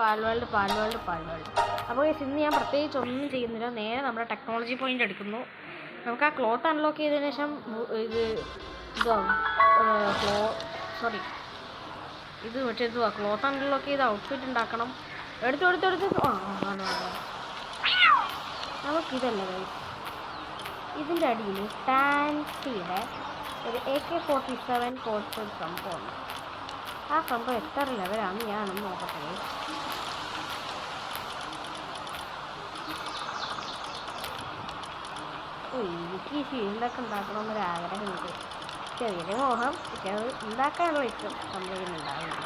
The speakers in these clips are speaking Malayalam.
പാൽവേൾഡ്. അപ്പോൾ ഇന്ന് ഞാൻ പ്രത്യേകിച്ച് ഒന്നും ചെയ്യുന്നില്ല, നേരെ നമ്മുടെ ടെക്നോളജി പോയിന്റ് എടുക്കുന്നു. നമുക്ക് ആ ക്ലോത്ത് അൺലോക്ക് ചെയ്തതിന് ശേഷം ക്ലോത്ത് അൺലോക്ക് ചെയ്ത് ഔട്ട്ഫിറ്റ് ഉണ്ടാക്കണം. എടുത്ത് നമുക്കിതല്ല ഗൈസ്, ഇതിൻ്റെ അടിയിൽ ഫാൻസിയുടെ ഒരു AK-47 കോഴ്സ് ഒരു സംഭവമാണ്. ആ സംഭവം എത്ര ലെവലാണ് ഞാനൊന്ന് നോക്കട്ടെ. എനിക്ക് ഈ ഷീൽഡൊക്കെ ഉണ്ടാക്കണമെന്നൊരു ആഗ്രഹമുണ്ട്. ചെറിയൊരു മോഹം, പക്ഷെ അത് ഉണ്ടാക്കാനുള്ള ഇഷ്ടം സംഭവിക്കുന്നുണ്ടാവില്ല.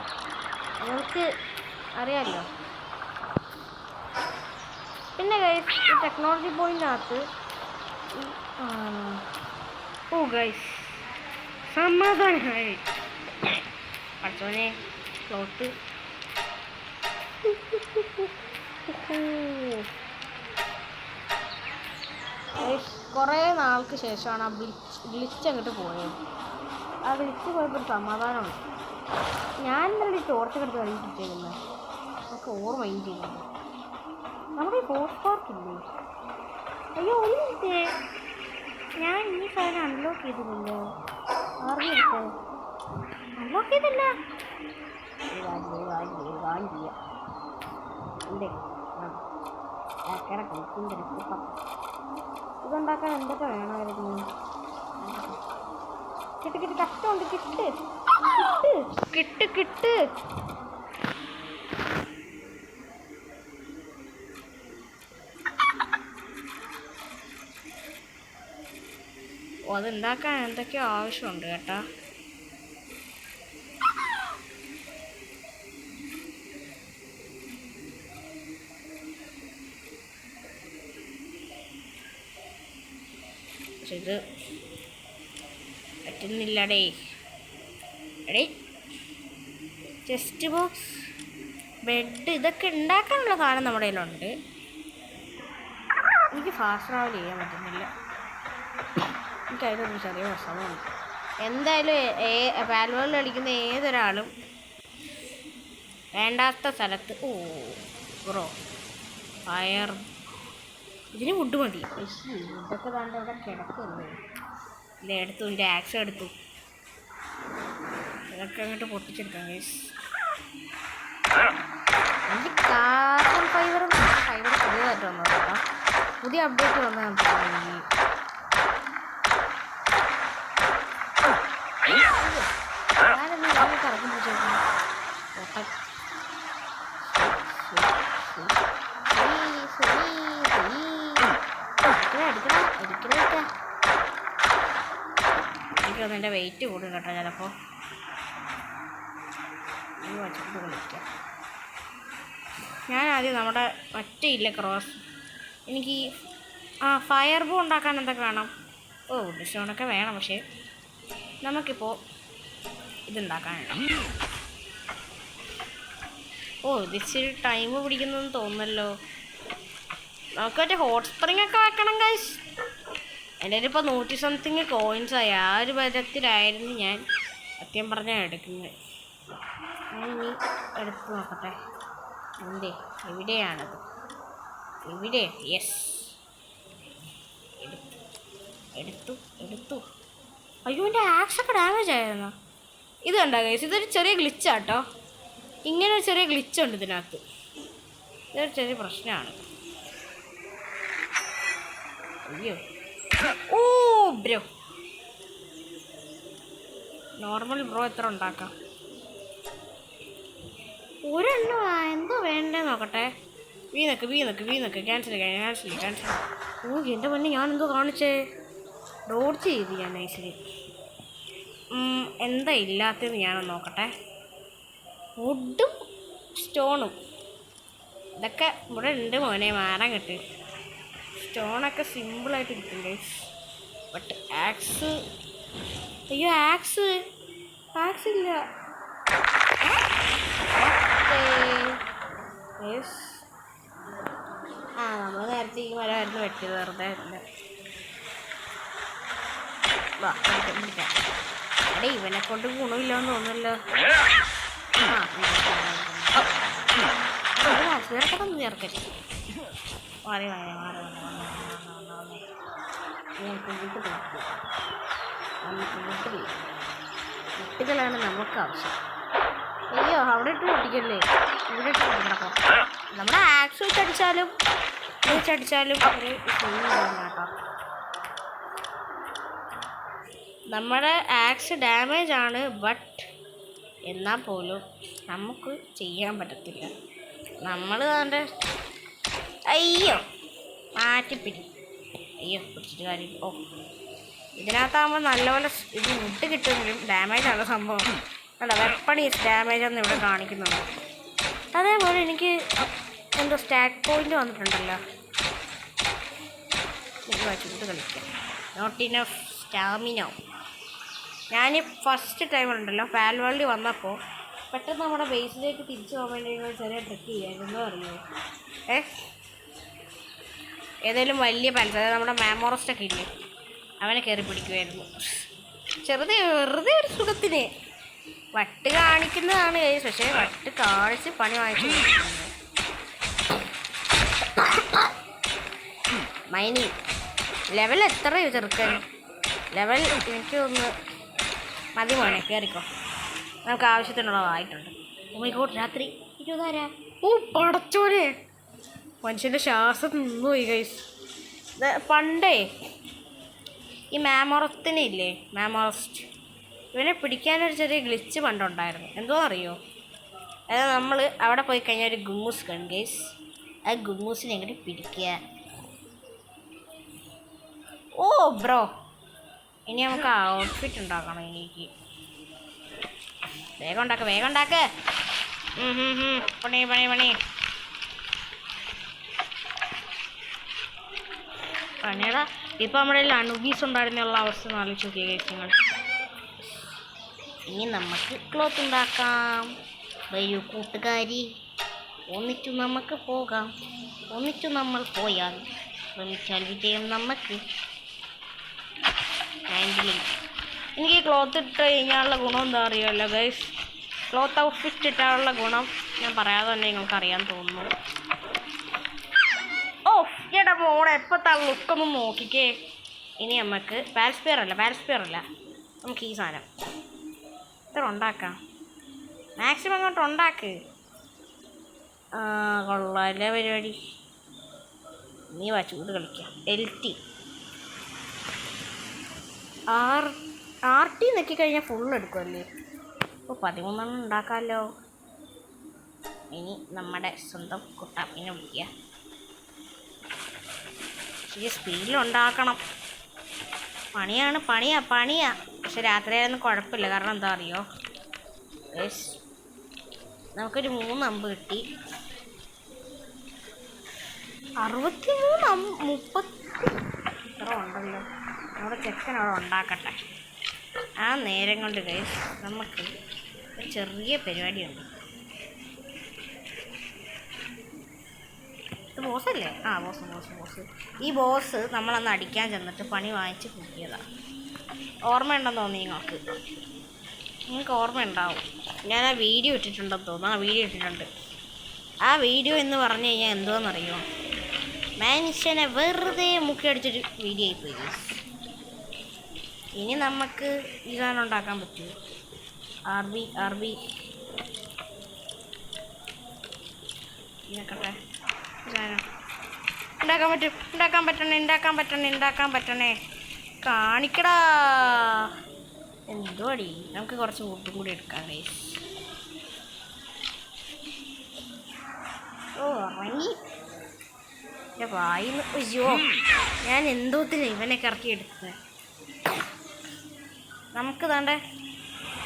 നിങ്ങൾക്ക് അറിയാമല്ലോ. പിന്നെ ഗൈസ്, ഈ ടെക്നോളജി പോയിന്റിനകത്ത് ഗൈസ് സമാധാനമായി പഠിച്ചോനെ ക്ലോത്ത്. കുറേ നാൾക്ക് ശേഷമാണ് ആ ഗ്ലിച്ച് അങ്ങോട്ട് പോയത്. ആ ഗ്ലിച്ച് പോയപ്പോൾ ഒരു സമാധാനമുണ്ട്. ഞാൻ ഇന്നലെ ഈ ടോർച്ചൊക്കെ എടുത്ത് കളിപ്പിച്ചേക്കുന്നത് നമുക്ക് ഓർമ്മയും ചെയ്യുന്നത്. നമ്മുടെ ഈ ഫോർട്ട് പാർക്കില്ലേ, അയ്യോ ഒരു മിനിറ്റ്, ഞാൻ ഈ സാധനം അൺലോക്ക് ചെയ്തില്ലല്ലോ. അറിഞ്ഞെടുത്ത് അൺലോക്ക് ചെയ്തില്ല. ഇതുണ്ടാക്കാൻ എന്തൊക്കെ വേണമായിരുന്നു? കിട്ട് കഷ്ടമുണ്ട്. കിട്ട് അതുണ്ടാക്കാൻ എന്തൊക്കെയോ ആവശ്യമുണ്ട് കേട്ടാ. പക്ഷെ ഇത് പറ്റുന്നില്ലടേ. ചെസ്റ്റ് ബോക്സ്, ബെഡ്, ഇതൊക്കെ ഉണ്ടാക്കാനുള്ള സാധനം നമ്മുടെ കയ്യിലുണ്ട്. എനിക്ക് ഫാസ്റ്റ് ട്രാവൽ ചെയ്യാൻ പറ്റുന്നില്ല. എനിക്കതിലൊരു ചെറിയ പ്രശ്നമുണ്ട്. എന്തായാലും പാൽവേൾഡ് കളിക്കുന്ന ഏതൊരാളും വേണ്ടാത്ത സ്ഥലത്ത് ഫയർ, ഇതിന് വുഡ് മതി. ഇതൊക്കെ താണ്ട് ഇവിടെ കിടക്കുമല്ലോ. ഇല്ല, എടുത്തു, എൻ്റെ ആക്സ് എടുത്തു. ഇതൊക്കെ അങ്ങോട്ട് പൊട്ടിച്ചെടുക്കാം ഗൈസ്. എനിക്ക് കാർബൺ ഫൈബർ പുതിയതായിട്ട് വന്നത് കേട്ടോ. പുതിയ അപ്ഡേറ്റ് വന്നതാണ് തോന്നുന്നു. ഞാനൊന്ന് ഇതൊക്കെ ഇറക്കി പിടിച്ചേക്കുന്നു. എനിക്കൊന്ന് എൻ്റെ വെയിറ്റ് കൂടും കേട്ടോ ചിലപ്പോൾ. വച്ചിട്ട് കളിക്കാം. ഞാൻ ആദ്യം നമ്മുടെ മറ്റേ ക്രോസ്, എനിക്ക് ഫയർ ബോ ഉണ്ടാക്കാൻ എന്തൊക്കെ വേണം? ഡിസ്റ്റോണൊക്കെ വേണം. പക്ഷേ നമുക്കിപ്പോൾ ഇതുണ്ടാക്കാനുണ്ട്. ഇത് ഇച്ചിരി ടൈം പിടിക്കുന്നതെന്ന് തോന്നുന്നല്ലോ. നമുക്ക് മറ്റേ ഹോട്ട് സ്പ്രിങ് ഒക്കെ വെക്കണം ഗൈസ്. എൻ്റെ കയ്യിൽ ഇപ്പോൾ 100 സംതിങ് കോയിൻസായി. ആ ഒരു ബജറ്റിലായിരുന്നു ഞാൻ സത്യം പറഞ്ഞാൽ എടുക്കുന്നത്. ഞാനിനി എടുത്ത് നോക്കട്ടെ. എവിടെയാണത്? ഇവിടെ. യെസ്, എടുത്തു. അയ്യോ, എൻ്റെ ആക്സൊക്കെ ഡാമേജ് ആയിരുന്നു. ഇത് കണ്ടോ ഗൈസ്, ഇതൊരു ചെറിയ ഗ്ലിച്ചാട്ടോ. ഇങ്ങനെ ഒരു ചെറിയ ഗ്ലിച്ചുണ്ട് ഇതിനകത്ത്. ഇതൊരു ചെറിയ പ്രശ്നമാണ്. അയ്യോ ബ്രോ, നോർമൽ ബ്രോ എത്ര ഉണ്ടാക്കാം? ഒരെണ്ണം എന്തോ വേണ്ടേ നോക്കട്ടെ. V-neck cancel. എൻ്റെ മുന്നേ ഞാനെന്തോ കാണിച്ചേ, ഡോഡ്ജ് ചെയ്ത് ഞാൻ നൈസിൽ. എന്താ ഇല്ലാത്തതെന്ന് ഞാനൊന്ന് നോക്കട്ടെ. വുഡും സ്റ്റോണും ഇതൊക്കെ ഇവിടെ ഉണ്ട് മോനെ. മാറാൻ കിട്ടും. സ്റ്റോണൊക്കെ സിമ്പിളായിട്ട് കിട്ടും ഗൈസ്. ബട്ട് ആക്സ്, അയ്യോ ആക്സ് ഇല്ല. നമ്മൾ നേരത്തെ ഈ മരമായിരുന്നു വെട്ടിയത്, വെറുതെ അല്ല. ഇവനെ കൊണ്ട് ഗുണമില്ലാന്ന് തോന്നുന്നല്ലോ. ചേർക്കണം ചേർക്കട്ടെ. മാറി മാറി മാറി ഞങ്ങൾക്ക് കുട്ടികളാണ് നമുക്ക് ആവശ്യം. അയ്യോ അവിടെ ഇട്ട് പൊട്ടിക്കല്ലേ, ഇവിടെ ഇട്ട് പൊട്ടിക്കണം. നമ്മുടെ ആക്സ് വെച്ചടിച്ചാലും ഒരു കേട്ടോ. നമ്മുടെ ആക്സ് ഡാമേജ് ആണ്, ബട്ട് എന്നാൽ പോലും നമുക്ക് ചെയ്യാൻ പറ്റത്തില്ല. നമ്മൾ അതിൻ്റെ അയ്യോ മാറ്റിപ്പിടി. അയ്യോ പിടിച്ചിട്ട് കാര്യം. ഓ ഇതിനകത്താകുമ്പോൾ നല്ലപോലെ ഇത് വിട്ട് കിട്ടുമെങ്കിലും ഡാമേജാണ് സംഭവം. അല്ല വെപ്പണീസ് ഡാമേജ് ഒന്നും ഇവിടെ കാണിക്കുന്നുണ്ട്. അതേപോലെ എനിക്ക് എന്തോ സ്റ്റാറ്റ് പോയിന്റ് വന്നിട്ടുണ്ടല്ലോ. ഇത് വെച്ചിട്ട് കളിക്കാം. നോട്ട് ഇനഫ് സ്റ്റാമിനോ. ഞാൻ ഫസ്റ്റ് ടൈം ഉണ്ടല്ലോ ഫാൽ വേൾഡിൽ വന്നപ്പോൾ പെട്ടെന്ന് നമ്മുടെ ബേസിലേക്ക് തിരിച്ചു പോകാൻ വേണ്ടി ചെറിയ ട്രിക്ക് ചെയ്യായിരുന്നു അറിയുമോ. ഏതെങ്കിലും വലിയ പാലസ്, അതായത് നമ്മുടെ മാമോറസ്റ്റൊക്കെ ഇല്ലേ, അവനെ കയറി പിടിക്കുമായിരുന്നു. വെറുതെ ഒരു സുഖത്തിന് വട്ട് കാണിക്കുന്നതാണ് കേസ്. പക്ഷേ വട്ട് കാണിച്ച് പണി വാങ്ങിച്ചു. മൈനി ലെവൽ എത്ര ചെറുക്കൻ? ലെവൽ എനിക്ക് ഒന്ന് മതി മോനെ, കയറിക്കോ. നമുക്ക് ആവശ്യത്തിനുള്ളതായിട്ടുണ്ട്. ഓമൈഗോഡ് രാത്രി 20 ഓ പടച്ചോനെ, മനുഷ്യൻ്റെ ശ്വാസം നിന്നുപോയി ഗൈസ്. പണ്ടേ ഈ മാമോറത്തിനെ ഇല്ലേ, മാമോറസ്റ്റ്, ഇവനെ പിടിക്കാനൊരു ചെറിയ ഗ്ലിച്ച് പണ്ടുണ്ടായിരുന്നു. എന്തോ അറിയോ, അതായത് നമ്മൾ അവിടെ പോയി കഴിഞ്ഞാൽ ഒരു ഗുമ്മൂസ് കൺ ഗൈസ്. ആ ഗുമ്മൂസിനെ എങ്ങനെ പിടിക്കുക. ഓ ബ്രോ, ഇനി നമുക്ക് ഔട്ട്ഫിറ്റ് ഉണ്ടാക്കണം. എനിക്ക് വേഗം ഉണ്ടാക്ക. പണി പണിയടാ. ഇപ്പം നമ്മുടെ അണുബീസ് ഉണ്ടായിരുന്നുള്ള അവസ്ഥ ആലോചിച്ച് നോക്കിയ കേസുകൾ. ഇനി നമുക്ക് ക്ലോത്ത് ഉണ്ടാക്കാം. വരൂ കൂട്ടുകാരി, ഒന്നിച്ചു നമുക്ക് പോകാം. ഒന്നിച്ചു നമ്മൾ പോയാൽ ശ്രമിച്ചാൽ വിജയം നമുക്ക്. എനിക്ക് ക്ലോത്ത് ഇട്ട് കഴിഞ്ഞാലുള്ള ഗുണം എന്താ അറിയുമല്ലോ ഗൈസ്. ക്ലോത്ത് ഔട്ട്ഫിറ്റ് ഇട്ടാനുള്ള ഗുണം ഞാൻ പറയാതെ തന്നെ നിങ്ങൾക്ക് അറിയാൻ തോന്നുന്നു. ഓ എടാ മോളെ, എപ്പോഴത്തെ ലുക്കൊന്നും നോക്കിക്കേ. ഇനി നമുക്ക് പാൽസ്പിയർ അല്ല, നമുക്ക് ഈ സാധനം ഇത്ര ഉണ്ടാക്കാം. മാക്സിമം അങ്ങോട്ട് ഉണ്ടാക്ക്. കൊള്ളാല്ലേ പരിപാടി. നീ ചൂട് കളിക്കാം. LT RT നോക്കിക്കഴിഞ്ഞാൽ ഫുള്ള് എടുക്കുമല്ലേ. ഇപ്പോൾ 13 ഉണ്ടാക്കാമല്ലോ. ഇനി നമ്മുടെ സ്വന്തം കുട്ടാപ്പിനെ വിളിക്കുക. ഇച്ചിരി സ്പീഡിലുണ്ടാക്കണം. പണിയാ. പക്ഷെ രാത്രിയായിരുന്നു കുഴപ്പമില്ല. കാരണം എന്താ അറിയോ, നമുക്കൊരു 3 അമ്പ് കിട്ടി. 63 30 ഇത്ര ഉണ്ടല്ലോ. നമ്മുടെ ചെക്കൻ അവിടെ ഉണ്ടാക്കട്ടെ. ആ നേരം കൊണ്ട് ഗൈസ് നമുക്ക് ഒരു ചെറിയ പരിപാടിയുണ്ട്. ഇത് ബോസല്ലേ? ബോസ്. ഈ ബോസ് നമ്മളന്ന് അടിക്കാൻ ചെന്നിട്ട് പണി വാങ്ങിച്ച് കൂട്ടിയതാണ്. ഓർമ്മയുണ്ടെന്ന് തോന്നി നിങ്ങൾക്ക് ഓർമ്മയുണ്ടാവും. ഞാൻ ആ വീഡിയോ ഇട്ടിട്ടുണ്ടെന്ന് തോന്നുന്നു. ആ വീഡിയോ എന്ന് പറഞ്ഞു കഴിഞ്ഞാൽ എന്തോന്നറിയോ, മനുഷ്യനെ വെറുതെ മുക്കി അടിച്ചൊരു വീഡിയോ ആയിപ്പോയി. ഇനി നമുക്ക് ഈ സാധനം ഉണ്ടാക്കാൻ പറ്റുമോ? RB ഇതൊക്കെ ഉണ്ടാക്കാൻ പറ്റണേ. കാണിക്കടാ. എന്തോ അടി. നമുക്ക് കുറച്ച് വുഡും കൂടി എടുക്കാം ഗൈസ്. ഓ ഇറങ്ങി വായിന്ന്. അയ്യോ, ഞാൻ എന്തോത്തിന് ഇവനൊക്കെ ഇറക്കി എടുത്തത്. നമുക്ക് താണ്ടെ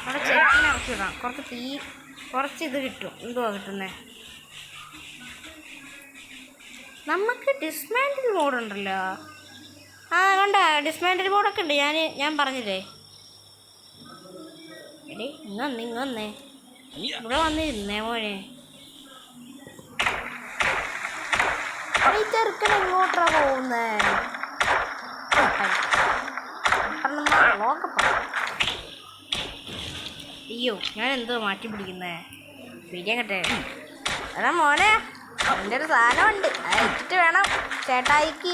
അവിടെ ചേട്ടനെ ഇറക്കി വിടാം. കുറച്ച് ഇത് കിട്ടും. എന്തുവാ കിട്ടുന്നത്? നമുക്ക് ഡിസ്മാൻഡിൽ മോഡുണ്ടല്ലോ. കണ്ട ഡിസ്മാൻഡിൽ മോഡൊക്കെ ഉണ്ട്. ഞാൻ പറഞ്ഞില്ലേ എടേ, ഇങ്ങന്നേ ഇവിടെ വന്നിരുന്നേ മോനെ. ഈ ചെറുക്കൻ എങ്ങോട്ടാ പോകുന്നേ? അയ്യോ, ഞാൻ എന്തോ മാറ്റി പിടിക്കുന്നേ. പിടിക്കാൻ കട്ടെ. എടാ മോനെ, എൻ്റെ ഒരു സാധനമുണ്ട്, അത് വെച്ചിട്ട് വേണം ചേട്ടായിക്ക്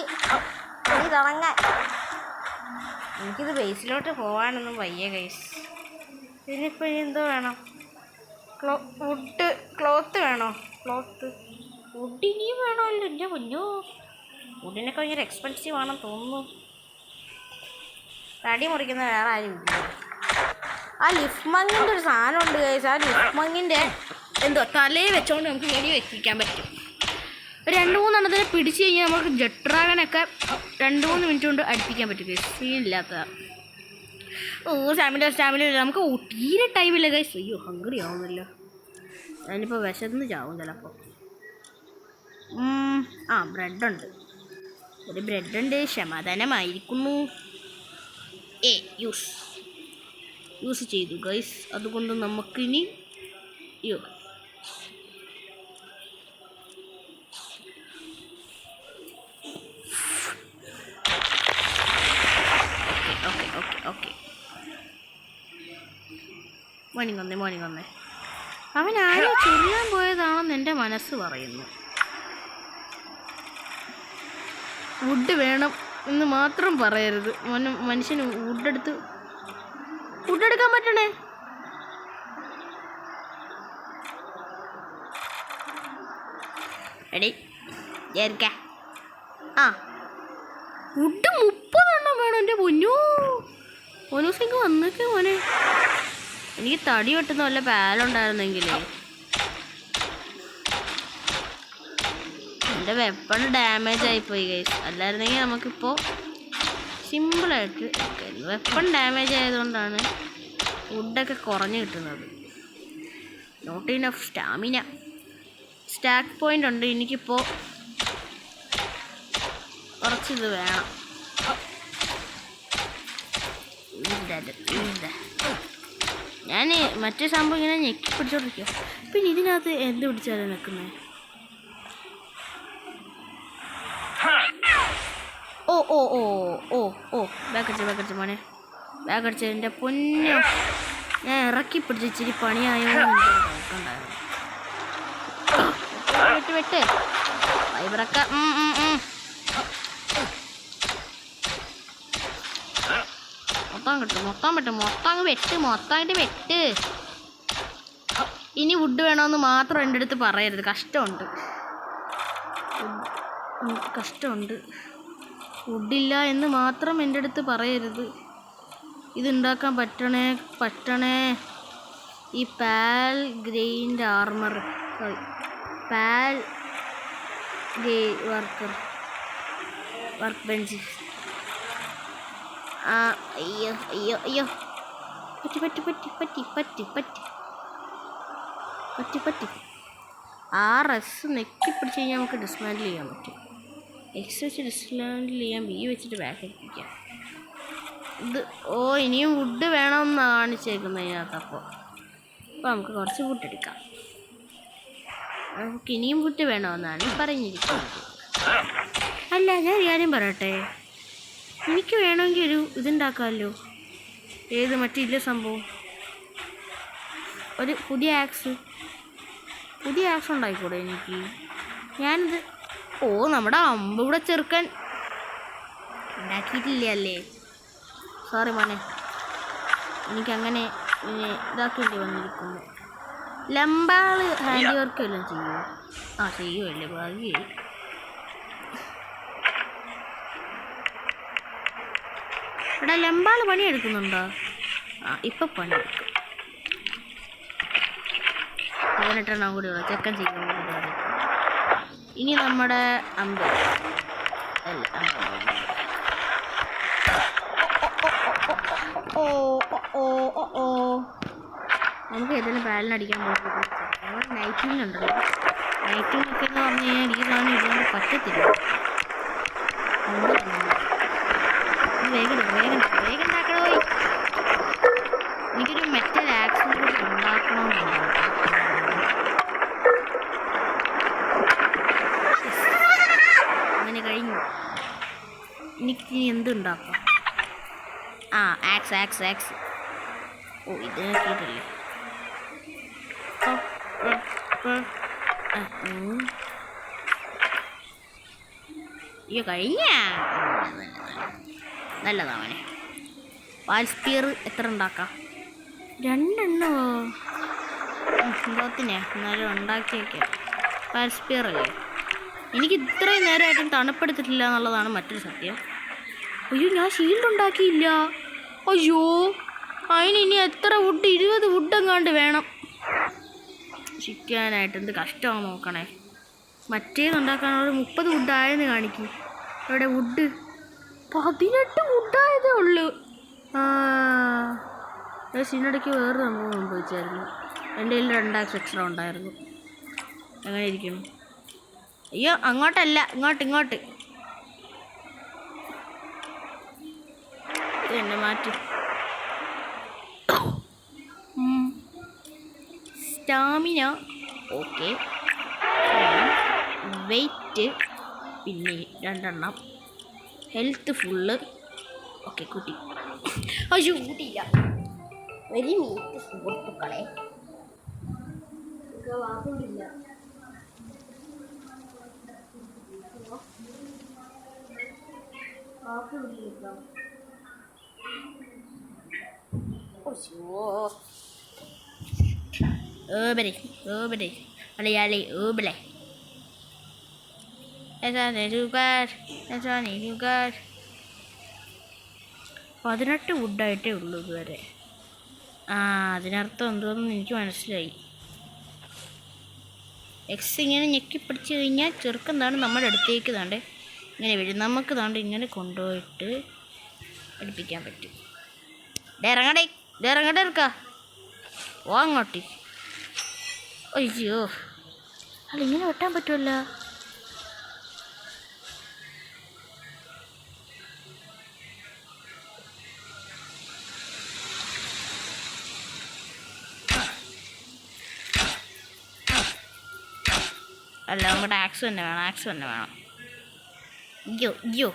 പണി തുടങ്ങാൻ. എനിക്കിത് ബേസിലോട്ട് പോകാനൊന്നും വയ്യ ഗൈസ്. ഇതിനിപ്പോൾ എന്തോ വേണം? ക്ലോത്ത് വേണോ? വുഡ് ഇനിയും വേണമല്ലോ എൻ്റെ കുഞ്ഞോ. വുഡിനൊക്കെ ഭയങ്കര എക്സ്പെൻസീവ് ആണെന്ന് തോന്നുന്നു. തടി മുറിക്കുന്ന വേറെ ആരും ഇല്ല. ആ ലിഫ്മങ്ങിൻ്റെ ഒരു സാധനമുണ്ട് ഗൈസ്. ആ ലിഫ്മങ്ങിൻ്റെ എന്തോ തലയിൽ വെച്ചോണ്ട് നമുക്ക് വെടി വെച്ചിരിക്കാൻ പറ്റും. ഒരു 2-3 പിടിച്ച് കഴിഞ്ഞാൽ നമുക്ക് ജെറ്റ് ഡ്രാഗനൊക്കെ 2-3 മിനിറ്റ് കൊണ്ട് അടുപ്പിക്കാൻ പറ്റും ഗൈസ്. സീനില്ലാത്തതാണ്. സ്റ്റാമിന നമുക്ക് തീരെ ടൈമില്ല ഗൈസ്. അയ്യോ ഹംഗ്രി ആവുന്നല്ലോ. ഞാനിപ്പോൾ വിശന്ന് ചാവും ചിലപ്പോൾ. ബ്രെഡുണ്ട്, ഒരു ബ്രെഡുണ്ട്. സമാധാനമായിരിക്കുന്നു. യൂസ് ചെയ്തു ഗൈസ്. അതുകൊണ്ട് നമുക്കിനി ഓക്കെ. മോർണിംഗ് വന്നേ. അവൻ ആരോ ചൊല്ലാൻ പോയതാണെന്ന് എൻ്റെ മനസ്സ് പറയുന്നു. വുഡ് വേണം എന്ന് മാത്രം പറയരുത്. മനുഷ്യന് വുഡെടുക്കാൻ പറ്റണേ. എടീ ചേർക്കാം. വുഡ് 30 വേണം എൻ്റെ പൊന്നോ. മോനൂസിക്ക് വന്നേക്കെ മോനെ. എനിക്ക് തടി വെട്ടുന്ന വല്ല പാലുണ്ടായിരുന്നെങ്കിലേ. എൻ്റെ വെപ്പൺ ഡാമേജ് ആയിപ്പോയി ഗൈസ്. അല്ലായിരുന്നെങ്കിൽ നമുക്കിപ്പോൾ സിമ്പിളായിട്ട് വെപ്പൺ ഡാമേജ് ആയതുകൊണ്ടാണ് വുഡൊക്കെ കുറഞ്ഞ് കിട്ടുന്നത്. Not enough stamina. Stack point ഉണ്ട്. എനിക്കിപ്പോൾ കുറച്ചിത് വേണം. ഞാൻ മറ്റേ സംഭവം ഇങ്ങനെ ഞെക്കി പിടിച്ചോണ്ടിരിക്കുക. പിന്നെ ഇതിനകത്ത് എന്ത് പിടിച്ചാലും നിൽക്കുന്നത്? ബാക്കടിച്ച് മോനെ. ബാക്കടിച്ച് എൻ്റെ പൊന്നോ. ഞാൻ ഇറക്കി പിടിച്ച് ഇച്ചിരി പണിയായോ വെട്ട് വൈബ്രക്ക. മൊത്തമായിട്ട് വെട്ട്. ഇനി വുഡ് വേണമെന്ന് മാത്രം എൻ്റെ അടുത്ത് പറയരുത്. കഷ്ടമുണ്ട്. വുഡില്ല എന്ന് മാത്രം എൻ്റെ അടുത്ത് പറയരുത്. ഇതുണ്ടാക്കാൻ പറ്റണേ. ഈ പാൽ ഗ്രൈൻഡ് ആർമർ, പാൽ വർക്ക് ബെഞ്ച്. അയ്യോ പറ്റി. RS നെക്കിപ്പിടിച്ച് കഴിഞ്ഞാൽ നമുക്ക് ഡിസ്മാൻഡിൽ ചെയ്യാൻ പറ്റും. X വെച്ച് ഡിസ്മാൻഡിൽ ചെയ്യാൻ, B വെച്ചിട്ട് ബാക്ക് അടിപ്പിക്കാം. ഇനിയും വുഡ് വേണമെന്ന് കാണിച്ചേക്കുന്നത് ഇതിനകത്ത്. അപ്പോൾ നമുക്ക് കുറച്ച് വുഡ് എടുക്കാം. നമുക്ക് ഇനിയും വുഡ് വേണമെന്നാണ് പറഞ്ഞിരിക്കുന്നത്. അല്ല, ഞാൻ കാര്യം പറയട്ടെ. എനിക്ക് വേണമെങ്കിൽ ഒരു ഇതുണ്ടാക്കാമല്ലോ. ഏത് മറ്റില്ല സംഭവം, ഒരു പുതിയ ആക്സ് ഉണ്ടായിക്കൂടെ എനിക്ക്? ഞാനിത് നമ്മുടെ അമ്പൂടെ ചെറുക്കൻ ഉണ്ടാക്കിയിട്ടില്ല അല്ലേ. സോറി മോനെ, എനിക്കങ്ങനെ ഇതാക്കേണ്ടി വന്നിരിക്കുന്നു. ലംബാള് ഹാൻഡ് വർക്ക് എല്ലാം ചെയ്യുമോ? ചെയ്യുമല്ലേ, ഭാഗ്യമായി. ഇവിടെ ലംബാള് പണിയെടുക്കുന്നുണ്ടോ? ഇപ്പം പണിയെടുക്കും. 18 കൂടി ഉള്ളു. ചെക്കൻ ചെയ്യുമ്പോൾ ഇനി നമ്മുടെ അമ്പ് അല്ല, നമുക്ക് ഏതെങ്കിലും പാലിനടിക്കാൻ പോകും. നൈറ്റിങ്ങുണ്ടല്ലോ. നൈറ്റിങ്ങൊക്കെ എന്ന് പറഞ്ഞു കഴിഞ്ഞാൽ എനിക്ക് സാധനം ഇതുകൊണ്ട് പറ്റത്തില്ല. വേഗം ഉണ്ടാക്കണോ? എനിക്കൊരു മെറ്റൽ ആക്ഷൻ കൂടി ഉണ്ടാക്കണമെന്നുണ്ട്. അങ്ങനെ കഴിഞ്ഞു. എനിക്കിനി എന്തുണ്ടാക്കാം? ആക്സ്. ഇത് നോക്കിയിട്ടില്ലേ? അയ്യോ കഴിഞ്ഞ നല്ലതാവനെ. വാൽസ്പിയർ എത്ര ഉണ്ടാക്കാം? 2 എണ്ണമോ? സംഭവത്തിനെ എന്നാലും ഉണ്ടാക്കിയൊക്കെ വാൽസ്പിയർ അല്ലേ. എനിക്ക് ഇത്രയും നേരമായിട്ടും തണുപ്പെടുത്തിട്ടില്ല എന്നുള്ളതാണ് മറ്റൊരു സത്യം. അയ്യോ ഞാൻ ഷീൽഡ് ഉണ്ടാക്കിയില്ല. അയ്യോ അതിന് ഇനി എത്ര വുഡ്? 20 വുഡ് എങ്ങാണ്ട് വേണം ചിക്കാനായിട്ട്. എന്ത് കഷ്ടമാണ് നോക്കണേ. മറ്റേതുണ്ടാക്കാനുള്ള 30 വുഡ് ആയെന്ന് കാണിക്കും. അവിടെ വുഡ് 18 വുഡായതേ ഉള്ളൂ. ഇതിനിടയ്ക്ക് വേറെ സംഭവം സംഭവിച്ചായിരുന്നു. എൻ്റെ കയ്യിൽ 2 ആക്സ് എക്സ്ട്രാ ഉണ്ടായിരുന്നു. എങ്ങനെ ഇരിക്കുന്നു? അയ്യോ അങ്ങോട്ടല്ല, ഇങ്ങോട്ട് എന്നെ മാറ്റി. സ്റ്റാമിന ഓക്കെ, വെയിറ്റ് പിന്നെ 2 എണ്ണം, ഹെൽത്ത് ഫുള്ള് ഓക്കെ കൂട്ടി. അയ്യോ കൂട്ടിയില്ല. വെരി മീറ്റ് സുഹൃത്തുക്കളെ. വാക്കുണ്ടില്ല. മലയാളി ഊബലെ 18 വുഡായിട്ടേ ഉള്ളൂ ഇതുവരെ. അതിനർത്ഥം എന്തോന്ന് എനിക്ക് മനസ്സിലായി. എക്സ് ഇങ്ങനെ ഞെക്കി പിടിച്ച് കഴിഞ്ഞാൽ ചെറുക്കുന്നതാണ് നമ്മുടെ അടുത്തേക്ക് താണ്ട് ഇങ്ങനെ വരും. നമുക്ക് താണ്ട് ഇങ്ങനെ കൊണ്ടുപോയിട്ട് അടുപ്പിക്കാൻ പറ്റും. ഇറങ്ങടേ ഇറക്കാ ഓ അങ്ങോട്ട്. അയ്യോ അതിങ്ങനെ വെട്ടാൻ പറ്റുമല്ലോ. അല്ല നമ്മുടെ ആക്സ് തന്നെ വേണം. അയ്യോ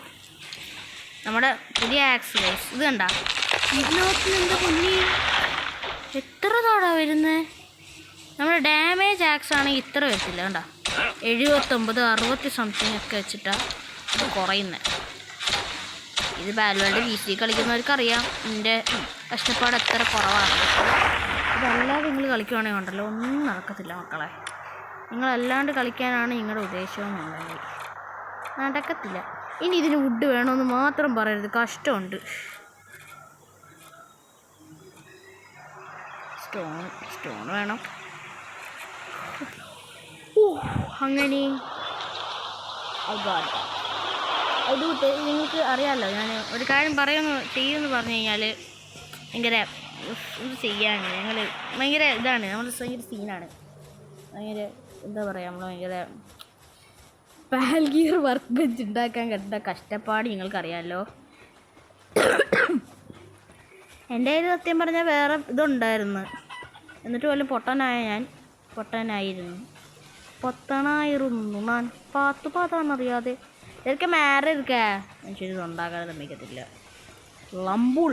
നമ്മുടെ പുതിയ ആക്സ് ഇത് കണ്ട. ഇതിനകത്ത് എന്താ കുഞ്ഞി എത്ര താടാ വരുന്നത്? നമ്മുടെ ഡാമേജ് ആക്സ് ആണെങ്കിൽ ഇത്ര വരത്തില്ല. കണ്ട 79 60 സംതിങ് ഒക്കെ വെച്ചിട്ടാണ് ഇത് കുറയുന്നത്. ഇത് ബാൽവേൾഡ് PC കളിക്കുന്നവർക്കറിയാം ഇതിൻ്റെ കഷ്ടപ്പാട് എത്ര കുറവാണ്. ഇതല്ലാതെ നിങ്ങൾ കളിക്കുവാണെങ്കിൽ ഉണ്ടല്ലോ ഒന്നും നടക്കത്തില്ല മക്കളെ. നിങ്ങളല്ലാണ്ട് കളിക്കാനാണ് നിങ്ങളുടെ ഉദ്ദേശമെന്നുണ്ടെങ്കിൽ നടക്കത്തില്ല. ഇനി ഇതിന് വുഡ് വേണമെന്ന് മാത്രം പറയരുത്, കഷ്ടമുണ്ട്. സ്റ്റോൺ വേണം. അങ്ങനെ അതുകൊണ്ട് നിങ്ങൾക്ക് അറിയാമല്ലോ, ഞാൻ ഒരു കാര്യം ചെയ്യുമെന്ന് പറഞ്ഞു കഴിഞ്ഞാൽ ഭയങ്കര ഇത് ചെയ്യാൻ ഞങ്ങൾ ഭയങ്കര ഇതാണ്. നമ്മൾ ഭയങ്കര സീനാണ്. ഭയങ്കര എന്താ പറയുക, നമ്മൾ ഭയങ്കര പാൽഗിയർ വർക്ക് ബെഞ്ച് ഉണ്ടാക്കാൻ കിട്ടുന്ന കഷ്ടപ്പാട് നിങ്ങൾക്കറിയാമല്ലോ. എൻ്റെ കയ്യിൽ സത്യം പറഞ്ഞാൽ വേറെ ഇതുണ്ടായിരുന്നു, എന്നിട്ട് പോലും പൊട്ടനായിരുന്നു ഞാൻ പാത്താന്നറിയാതെ ഇതൊക്കെ മാറി ഇരിക്കാ. മനുഷ്യരിത് ഉണ്ടാക്കാതെ സമ്മതിക്കത്തില്ല. ലംബൂൾ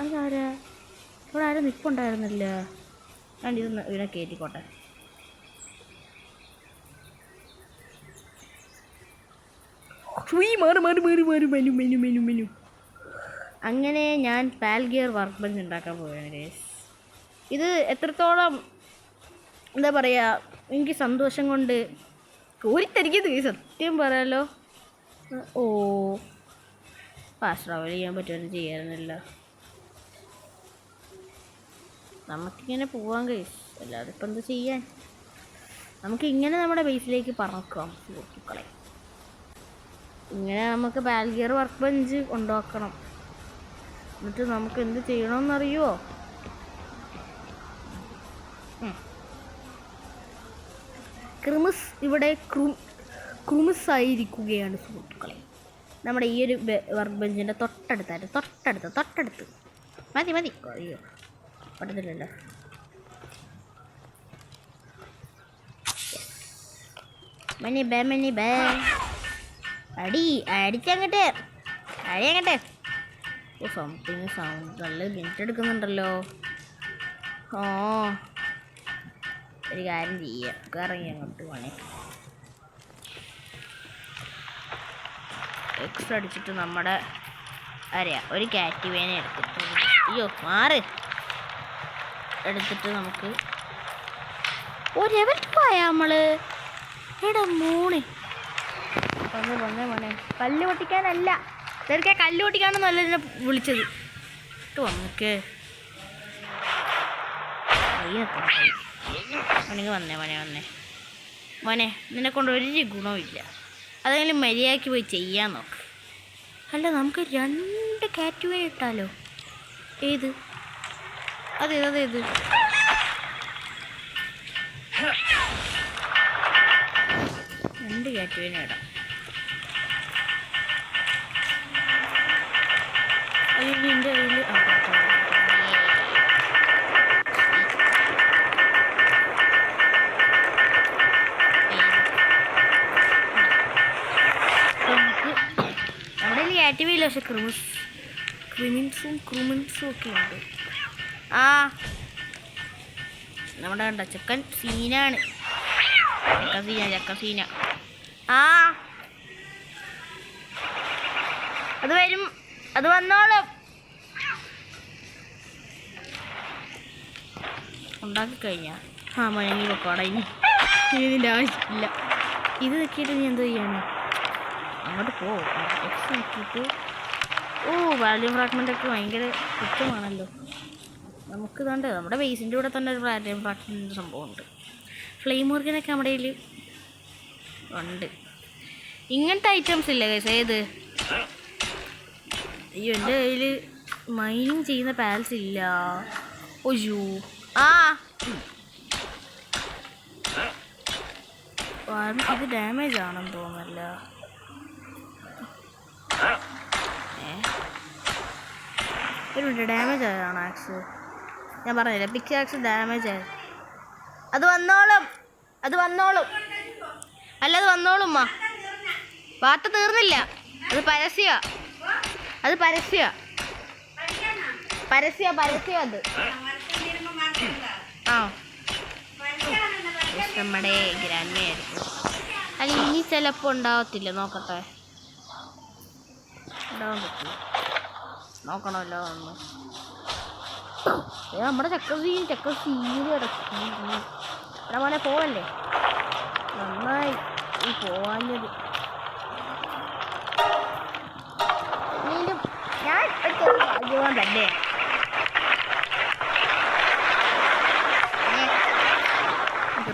അതാരാ? ഇവിടെ ആരും നിൽപ്പുണ്ടായിരുന്നില്ല. ഞാൻ ഇതിനെ കയറ്റിക്കോട്ടെ. മെനു. അങ്ങനെ ഞാൻ പാൽഗിയർ വർക്ക് ബെഞ്ച് ഉണ്ടാക്കാൻ പോവുകയാണ്. ഇത് എത്രത്തോളം എന്താ പറയുക, എനിക്ക് സന്തോഷം കൊണ്ട് കോരിത്തരിക്കുന്നത് സത്യം പറയാലോ. ഫാസ്റ്റ് ട്രാവൽ ചെയ്യാൻ പറ്റുമെന്ന് ചെയ്യാറുന്നില്ല. നമുക്കിങ്ങനെ പോവാൻ കഴിയും, അല്ലാതെ ഇപ്പം എന്താ ചെയ്യാൻ. നമുക്കിങ്ങനെ നമ്മുടെ ബേസിലേക്ക് പറക്കാം സുഹൃത്തുക്കളെ. ഇങ്ങനെ നമുക്ക് പാൽഗിയർ വർക്ക് ബെഞ്ച് ഉണ്ടാക്കണം. എന്നിട്ട് നമുക്ക് എന്ത് ചെയ്യണമെന്നറിയുമോ? ഇവിടെ ക്രിമിസ് ആയിരിക്കുകയാണ് സുഹൃത്തുക്കളെ. നമ്മുടെ ഈ ഒരു വർക്ക് ബെഞ്ചിൻ്റെ തൊട്ടടുത്ത് മതി. അയ്യോ പറ്റത്തില്ലല്ലോ. മണി ബേ അടിച്ചങ്ങട്ടെ. സംതിങ് സൗണ്ട് നല്ല മിനിറ്റ് എടുക്കുന്നുണ്ടല്ലോ. ഒരു കാര്യം ചെയ്യാം, ഇറങ്ങി അങ്ങോട്ട് പോണേ. എക്സ് അടിച്ചിട്ട് നമ്മുടെ അറിയാം ഒരു കാറ്റിവേനെ എടുത്തിട്ട് അയ്യോ മാറ് എടുത്തിട്ട് നമുക്ക് ഒരെവിടെ പോയാ നമ്മള് എടാ മോണെ വന്നേ മോനെ കല്ല് പൊട്ടിക്കാനല്ല ഇതൊക്കെ കല്ല് പൊട്ടിക്കാണെന്നല്ല എന്നെ വിളിച്ചത് ഇട്ട് വന്നൊക്കെ മോനെങ്കിൽ വന്നേ മോനെ നിന്നെ കൊണ്ട് ഒരു ഗുണവും ഇല്ല അതെങ്കിലും മര്യാദയ്ക്ക് പോയി ചെയ്യാൻ നോക്ക് അല്ല നമുക്ക് 2 കാറ്റുവേ ഇട്ടാലോ ഏത് അതേത് 2 കാറ്റുവേനെ ഇടാം അല്ലെങ്കിൽ എൻ്റെ കയ്യിൽ കാറ്റിവില്ല പക്ഷെ ക്രിമിൻസും ഒക്കെ ഉണ്ട് ആ നമ്മുടെ കണ്ട ചെക്കൻ സീനാണ് ചക്ക സീന ആ അത് വരും അത് വന്നോളും ഉണ്ടാക്കി കഴിഞ്ഞാ മഴങ്ങി വെക്കോടാ ഇനി ഇതിൻ്റെ ആവശ്യമില്ല ഇത് നോക്കിയിട്ട് നീ എന്തോ ചെയ്യാണ് അങ്ങോട്ട് പോ എക്സ് നോക്കിയിട്ട് വാല്യൂം ഫ്രാഗ്മെൻ്റൊക്കെ ഭയങ്കര കുറ്റമാണല്ലോ നമുക്ക് ഇതാണ്ട് നമ്മുടെ ബേസിൻ്റെ കൂടെ തന്നെ ഒരു വാല്യൂം ഫ്രാഗ്മെൻ്റ് സംഭവമുണ്ട് ഫ്ലെയിം ഓർഗനൊക്കെ നമ്മുടെ കയ്യിൽ ഉണ്ട് ഇങ്ങനത്തെ ഐറ്റംസ് ഇല്ലേ ഗൈസ് ഏത് അയ്യോ എൻ്റെ കയ്യിൽ മൈനിങ് ചെയ്യുന്ന പാൽസ് ഇല്ല ഒയ്യോ ഇത് ഡാമേജ് ആണെന്ന് തോന്നുന്നല്ല ഒരു ഡാമേജ് ആയതാണ് ആക്സ് ഞാൻ പറഞ്ഞില്ല പിക്സ് ആക്സ് ഡാമേജ് ആയത് അത് വന്നോളും അല്ല അത് വന്നോളും വാർത്ത തീർന്നില്ല അത് പരസ്യ അത് നമ്മുടെ ഗ്രാൻഡ്മയായിരിക്കും അല്ല ഇനി ചിലപ്പോൾ ഉണ്ടാവത്തില്ല നോക്കട്ടെ ഉണ്ടാവാൻ പറ്റില്ല നോക്കണമല്ലോ ഒന്ന് നമ്മുടെ ചക്ക സീന് കിടക്കും എടാ മോനെ പോവല്ലേ നന്നായി ഈ പോവാഞ്ഞത് വീണ്ടും ഞാൻ ഭാഗ്യവാൻ തന്നെ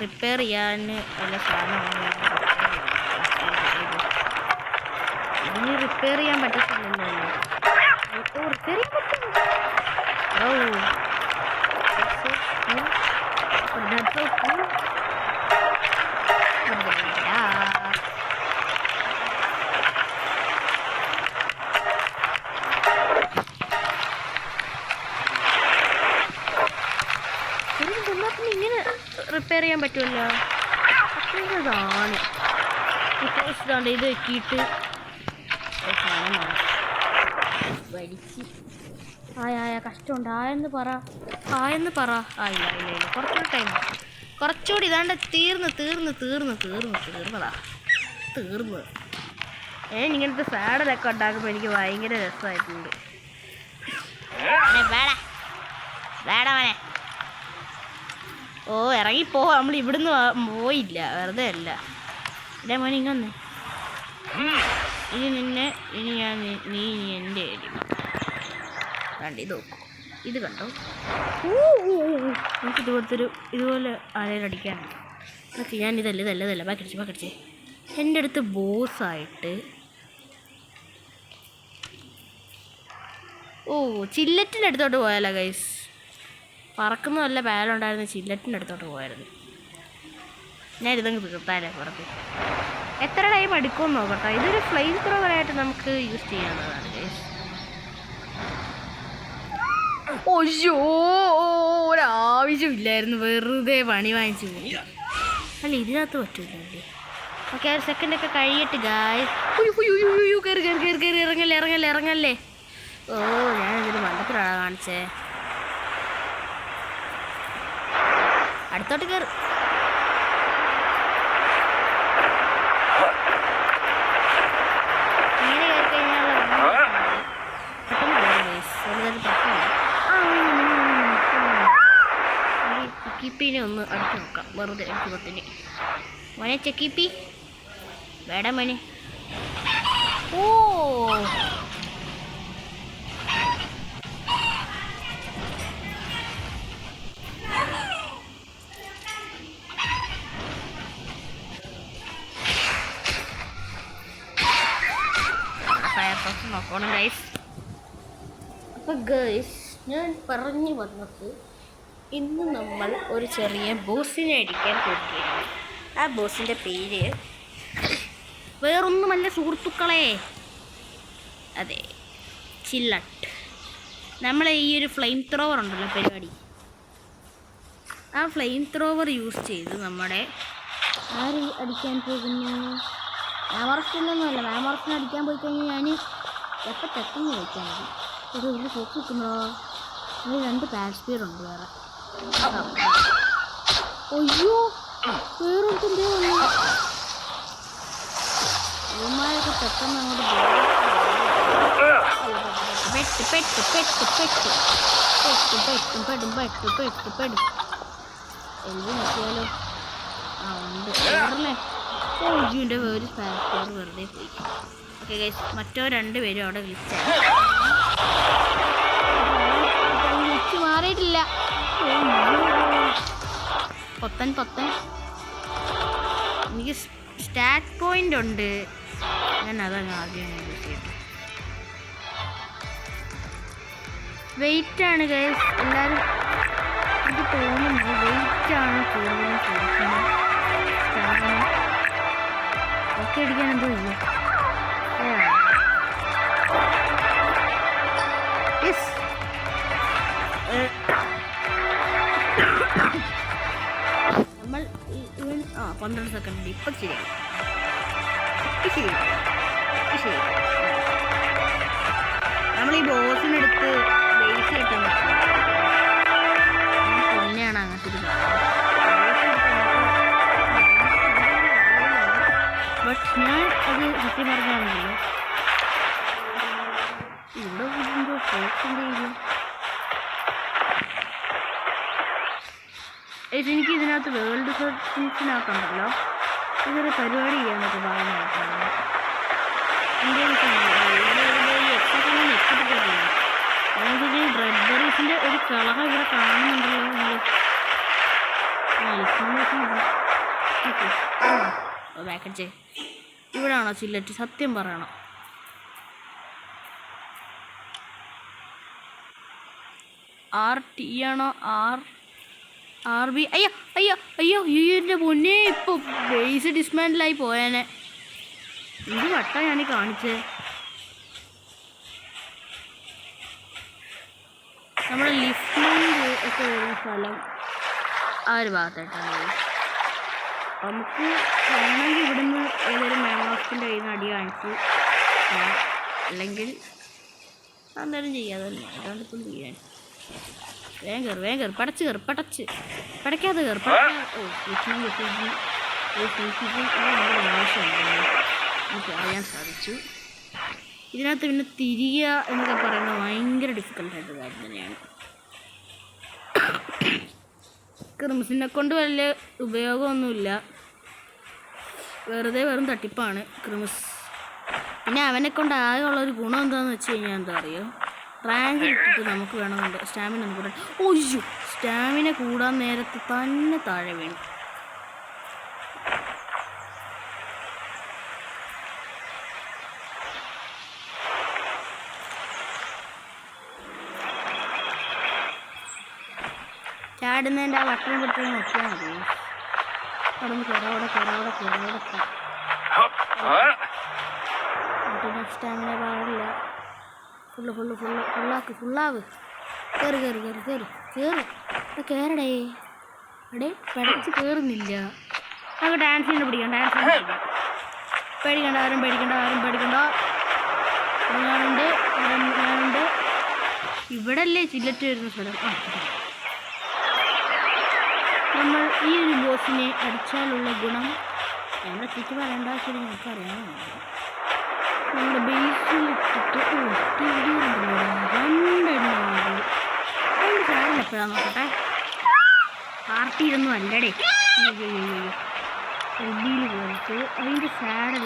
റിപ്പയർ ചെയ്യാൻ വല്ല സാധനമാണ് ഇതിന് റിപ്പയർ ചെയ്യാൻ പറ്റത്തില്ലല്ലോ റിപ്പയർ ചെയ്യാൻ പറ്റും ഇങ്ങനെ റിപ്പയർ ചെയ്യാൻ പറ്റുമല്ലോ അതാണ് ഇപ്പോൾ ഇഷ്ടമുണ്ട് ഇത് വെക്കിയിട്ട് സാധനമാണ് വലിച്ച് ആയ കഷ്ടമുണ്ട് ആയെന്ന് പറ ഇല്ല കുറച്ചുകൂടി ടൈം കുറച്ചുകൂടി ഇതാണ്ട് തീർന്നതാ ഇങ്ങനത്തെ സാഡലൊക്കെ ഉണ്ടാക്കുമ്പോൾ എനിക്ക് ഭയങ്കര രസമായിട്ടുണ്ട് വേടവനെ ഇറങ്ങിപ്പോ നമ്മൾ ഇവിടുന്ന് പോയില്ല വെറുതെ അല്ല ഇല്ലേ മോനെ ഇങ്ങൊന്ന് ഇനി ഞാൻ നീ എൻ്റെ കണ്ട് ഇത് കണ്ടോ എനിക്ക് ഇതുപോലെ ആരെയും അടിക്കാനുണ്ട് ഓക്കെ ഞാൻ ഇതല്ല ബാക്കടിച്ചേ എൻ്റെ അടുത്ത് ബോസായിട്ട് ചില്ലറ്റിൻ്റെ അടുത്തോട്ട് പോയാലോ ഗൈസ് പറക്കുന്ന വല്ല പാലുണ്ടായിരുന്ന ചില്ലറ്റിൻ്റെ അടുത്തോട്ട് പോയായിരുന്നു ഞാൻ ഇതങ്ങ് തീർത്താലേ പുറത്ത് എത്ര ടൈം എടുക്കുമെന്ന് നോക്കട്ടെ ഇതൊരു ഫ്ലെയിം ത്രോവറായിട്ട് നമുക്ക് യൂസ് ചെയ്യാവുന്നതാണ് ഗൈസ് ഒയ്യോ ഒരാവശ്യമില്ലായിരുന്നു വെറുതെ പണി വാങ്ങിച്ചു പോയി അല്ല ഇതിനകത്ത് പറ്റൂലല്ലേ ഓക്കെ ഒരു സെക്കൻഡൊക്കെ കഴിയട്ട് ഗായ് കയറി ഇറങ്ങല്ലേ ഞാനിതിന് മണ്ടത്തിലാണ് കാണിച്ചേ അടുത്തോട്ട് കയറി ഇങ്ങനെ വെറുതെ പത്തിന് മോനെ ചെക്കിപ്പി വേട മോനെ. ഓ ഫയർഫോക്സ് നോക്കണം ഗൈസ്. അപ്പം ഗൈസ് ഞാൻ പറഞ്ഞു വന്നത് ഇന്ന് നമ്മൾ ഒരു ചെറിയ ബോസിനെ അടിക്കാൻ പോവുകയാണ്. ആ ബോസിൻ്റെ പേര് വേറൊന്നുമല്ല സുഹൃത്തുക്കളെ, അതെ ചില്ലട്ട്. നമ്മൾ ഈ ഒരു ഫ്ലെയിം ത്രോവർ ഉണ്ടല്ലോ പരിപാടി, ആ ഫ്ലെയിം ത്രോവർ യൂസ് ചെയ്ത് നമ്മുടെ ആര് അടിക്കാൻ പോകുന്നു? മാമറസ്റ്റിലൊന്നുമല്ല, മാമറസ്റ്റിന് അടിക്കാൻ പോയി കഴിഞ്ഞാൽ ഞാൻ എപ്പോൾ തെറ്റെന്ന് ചോദിച്ചാൽ മതി. ഒരു വലിയ ഫോക്സ് കിട്ടുന്നോ? അതിൽ 2 പാസ്പീറുണ്ട് വേറെ. അയ്യോ വേറൊരുത്തൻ്റെ വന്നു. ഇവന്മാരൊക്കെ പെട്ടെന്ന് അങ്ങോട്ട് പെടും എന്ത് നോക്കിയാലോ. ആ ഉണ്ട് കേറല്ലേ. ഓജിൻ്റെ ഒരു പാസ്പീർ വെറുതെ പോയി. ഓക്കെ ഗൈസ്, മറ്റോ 2 പേരും അവിടെ വിളിച്ച് മാറിയിട്ടില്ല. പൊത്തൻ എനിക്ക് സ്റ്റാറ്റ് പോയിന്റ് ഉണ്ട്, ഞാൻ അതങ്ങ് ആദ്യം യൂസ് ചെയ്തു. വെയിറ്റാണ് ഗൈസ്, എല്ലാവരും എനിക്ക് തോന്നുന്നു വെയിറ്റാണ് കൂടുതലും ചോദിക്കുന്നത്. ഒക്കെ അടിക്കാൻ എന്തോ ഇല്ല. നമ്മൾ 12 സെക്കൻഡ് ഇപ്പം ശരിയായി. നമ്മൾ ഈ ബോസിനെടുത്ത് ബേസ് കിട്ടാൻ പറ്റും. പിന്നെയാണ് അങ്ങനത്തെ ഒരു ബട്ട് ഞാൻ അത് സത്യം പറഞ്ഞാണല്ലോ ഇവിടെ എന്തോ ഫോക്സിൻ്റെ എനിക്ക് ഇതിനകത്ത് വേൾഡ് സെറ്റിങ്സിനകത്തുണ്ടല്ലോ ഇതൊരു പരിപാടി ചെയ്യാനൊക്കെ ഭാഗമായിട്ടാണ് ബ്രെഡ്ബറീസിൻ്റെ ഒരു കളർ ഇവിടെ കാണുന്നുണ്ടല്ലോ നിങ്ങൾ. ബാക്കടിച്ചേ ഇവിടാണോ ചില്ലറ്റ്? സത്യം പറയണം, RT ആണോ RB? അയ്യോ എൻ്റെ പൊന്നെ, ഇപ്പോൾ ബേസ് ഡിസ്മാൻഡിലായി പോയേനെ. എന്ത് വട്ടാ ഞാൻ കാണിച്ചത്. നമ്മുടെ ലിഫ്റ്റിംഗ് ഒക്കെ വരുന്ന സ്ഥലം ആ ഒരു ഭാഗത്തായിട്ടാണ്. നമുക്ക് വേണമെങ്കിൽ ഇവിടുന്ന് ഏതൊരു മാമോസിൻ്റെ കയ്യിൽ നിന്ന് അടി കാണിച്ച് അല്ലെങ്കിൽ അന്നേരം ചെയ്യാതെ തന്നെ അതാണ്ട് ഇപ്പോൾ ചെയ്യാൻ. വേഗം കയറി പടയ്ക്കാതെ കയറി എനിക്ക് അറിയാൻ സാധിച്ചു. ഇതിനകത്ത് പിന്നെ തിരിയുക എന്നൊക്കെ പറയുന്നത് ഭയങ്കര ഡിഫിക്കൽട്ടായിട്ട് കാര്യം തന്നെയാണ്. ക്രിംസിനെ കൊണ്ട് വലിയ ഉപയോഗമൊന്നുമില്ല, വെറും തട്ടിപ്പാണ് ക്രിംസ്. പിന്നെ അവനെ കൊണ്ട് ആകെ ഉള്ളൊരു ഗുണം എന്താണെന്ന് വെച്ച് കഴിഞ്ഞാൽ എന്താ അറിയോ, റാങ്ക് ഇട്ടിട്ട് നമുക്ക് വേണമെന്നുണ്ട് സ്റ്റാമിന ഒന്ന് കൂടാൻ. ഒയ്യോ സ്റ്റാമിന കൂടാൻ നേരത്ത് തന്നെ താഴെ വീണു. ചാടുന്നതിൻ്റെ ആ വട്ടം പിടിച്ച് നോക്കിയാൽ മതി. അവിടെ സ്റ്റാമിന പാടില്ല. ഫുള്ളാവ്. കയറടേ അവിടെ പഠിച്ച് കയറുന്നില്ല. നമുക്ക് ഡാൻസിന് പിടിക്കാം. പേടിക്കണ്ട. ഞാനുണ്ട്. ഇവിടെ അല്ലേ ചില്ലറ്റ് വരുന്ന സ്ഥലം. നമ്മൾ ഈ ഒരു ബോസിനെ അടിച്ചാലുള്ള ഗുണം ഞങ്ങളുടെ തെറ്റ് പറയേണ്ട ആവശ്യം നമുക്കറിയാവുന്നതാണ്. നമ്മുടെ ബേസിലിട്ടിട്ട് രണ്ട് സാധനം എപ്പോഴാണ് നോക്കട്ടെ. പാർട്ടി ഇതൊന്നും അല്ലടേ. ഉള്ളിയിൽ പോയിട്ട് അതിൻ്റെ സാഡൽ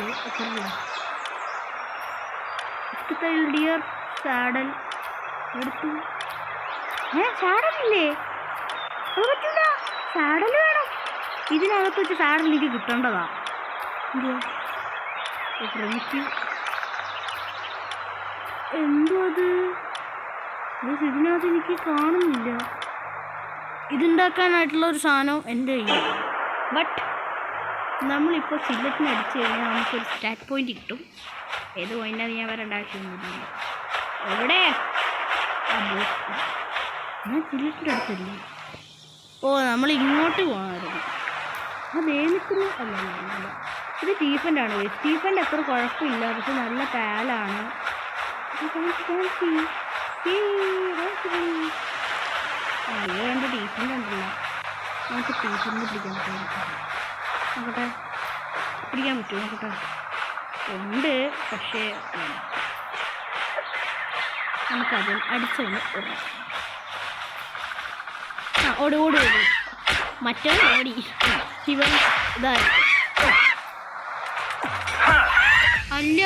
എത്ര ഡിയർ സാഡൽ എടുത്തു. സാഡലില്ലേ? അത് പറ്റില്ല, സാഡൽ വേണം. ഇതിനകത്ത് വെച്ച് സാഡൽ എനിക്ക് കിട്ടേണ്ടതാ. എന്തോ അത് ഇതിനകത്ത് എനിക്ക് കാണുന്നില്ല. ഇതുണ്ടാക്കാനായിട്ടുള്ള ഒരു സാധനം എൻ്റെ കയ്യിൽ. ബട്ട് നമ്മളിപ്പോൾ ചില്ലറ്റിന് അടിച്ചു കഴിഞ്ഞാൽ നമുക്കൊരു സ്റ്റാർട്ട് പോയിന്റ് കിട്ടും. ഏത് പോയിൻ്റാണ് ഞാൻ വരേണ്ട ആവശ്യമൊന്നുമില്ല. എവിടെ ഞാൻ ചില്ലറ്റിൻ്റെ അടുത്തല്ലേ? ഓ, നമ്മൾ ഇങ്ങോട്ട് പോകണമായിരുന്നു. അത് നിൽക്കുന്നു. അല്ല, ഇത് സ്റ്റീഫൻ്റെ ആണ്. സ്റ്റീഫൻ്റെ അത്ര കുഴപ്പമില്ല, പക്ഷെ നല്ല പാലാണ്. എൻ്റെ ടീഫൻ്റെ ഉണ്ടല്ലോ, നമുക്ക് ടീഫൻ്റെ പിടിക്കാൻ പറ്റും. നോക്കട്ടെ, പിടിക്കാൻ പറ്റുമോ നോക്കട്ടെ. ഉണ്ട്, പക്ഷേ നമുക്കത് അടിച്ചൊന്ന് ഓടാം. ഓടി ഓടി ഓടി മറ്റേ ഓടി ശിവൻ ഇതായിരിക്കും. അല്ല,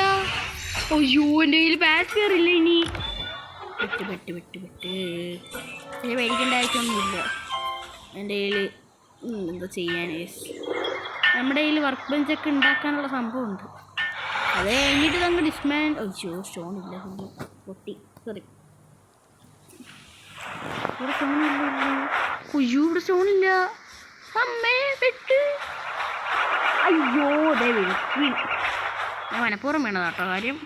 അയ്യോ, എൻ്റെ കയ്യിൽ പാസ് കയറില്ല. ഇനി ഇനി മേടിക്കേണ്ട ആവശ്യമൊന്നുമില്ല എൻ്റെ കയ്യിൽ. എന്താ ചെയ്യാൻ, നമ്മുടെ കയ്യിൽ വർക്ക് ബെഞ്ചൊക്കെ ഉണ്ടാക്കാനുള്ള സംഭവമുണ്ട്. അത് കഴിഞ്ഞിട്ട് നമുക്ക് ഡിസ്മാൻ. അയ്യോ, സ്റ്റോണില്ല, പൊട്ടി. സോറി, ഇവിടെ സ്റ്റോണില്ല. അയ്യോ, ഇവിടെ സ്റ്റോണില്ല. അമ്മേ പെട്ട്. അയ്യോ, ദേ വീണു. ഞാൻ മനഃപൂർവ്വം വീണതാ കേട്ടോ. കാര്യം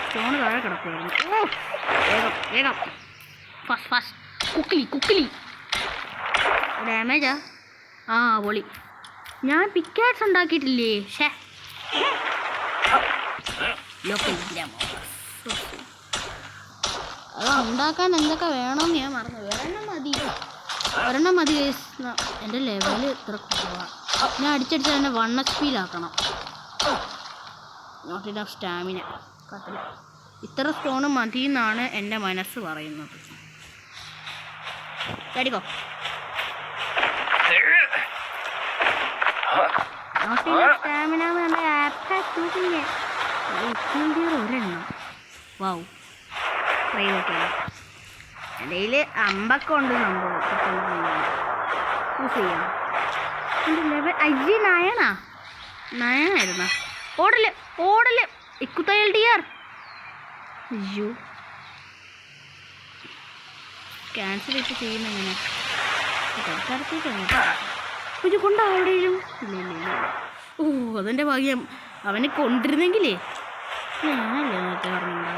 സ്റ്റോണ് താഴെ കിടക്കുമായിരുന്നു. വേഗം ഫാസ്റ്റ്. കുക്കിലി ഡാമേജാ. പൊളി. ഞാൻ പിക്കാറ്റ്സ് ഉണ്ടാക്കിയിട്ടില്ലേ? അത് ഉണ്ടാക്കാൻ എന്തൊക്കെ വേണമെന്ന് ഞാൻ മറന്നു. ഒരെണ്ണം മതി. എൻ്റെ ലെവൽ ഇത്ര കുറവാണ്. ഞാൻ അടിച്ചടിച്ച് തന്നെ 1 HP-യിലാക്കണം. Not enough stamina. കത്തില്ല. ഇത്ര സ്റ്റോണ് മതി എന്നാണ് എൻ്റെ മനസ്സ് പറയുന്നത്. കടിക്കോ. നോട്ട് ഇനഫ് സ്റ്റാമിന എന്ന് പറഞ്ഞ ആപ്റ്റില്ല. ഒരെണ്ണം. വാവ്, ട്രൈ നോക്കിയാലോ. എൻ്റെ കയ്യിൽ അമ്പൊക്കെ ഉണ്ട് സംഭവം. യൂസ് ചെയ്യാം. എൻ്റെ ലെവൽ നയനായിരുന്നോ? ഓടല് ഇക്കുത്തയൽ ഡിയർ. അയ്യോ, ക്യാൻസൽ ഒക്കെ ചെയ്യുന്ന എങ്ങനെ? ഇത് കൊണ്ടാ എവിടെയും? ഇല്ല. ഓ, അതെൻ്റെ ഭാഗ്യം. അവനെ കൊണ്ടിരുന്നെങ്കിലേ ഞാനല്ലേ നേരത്തെ പറഞ്ഞിട്ടുണ്ടോ.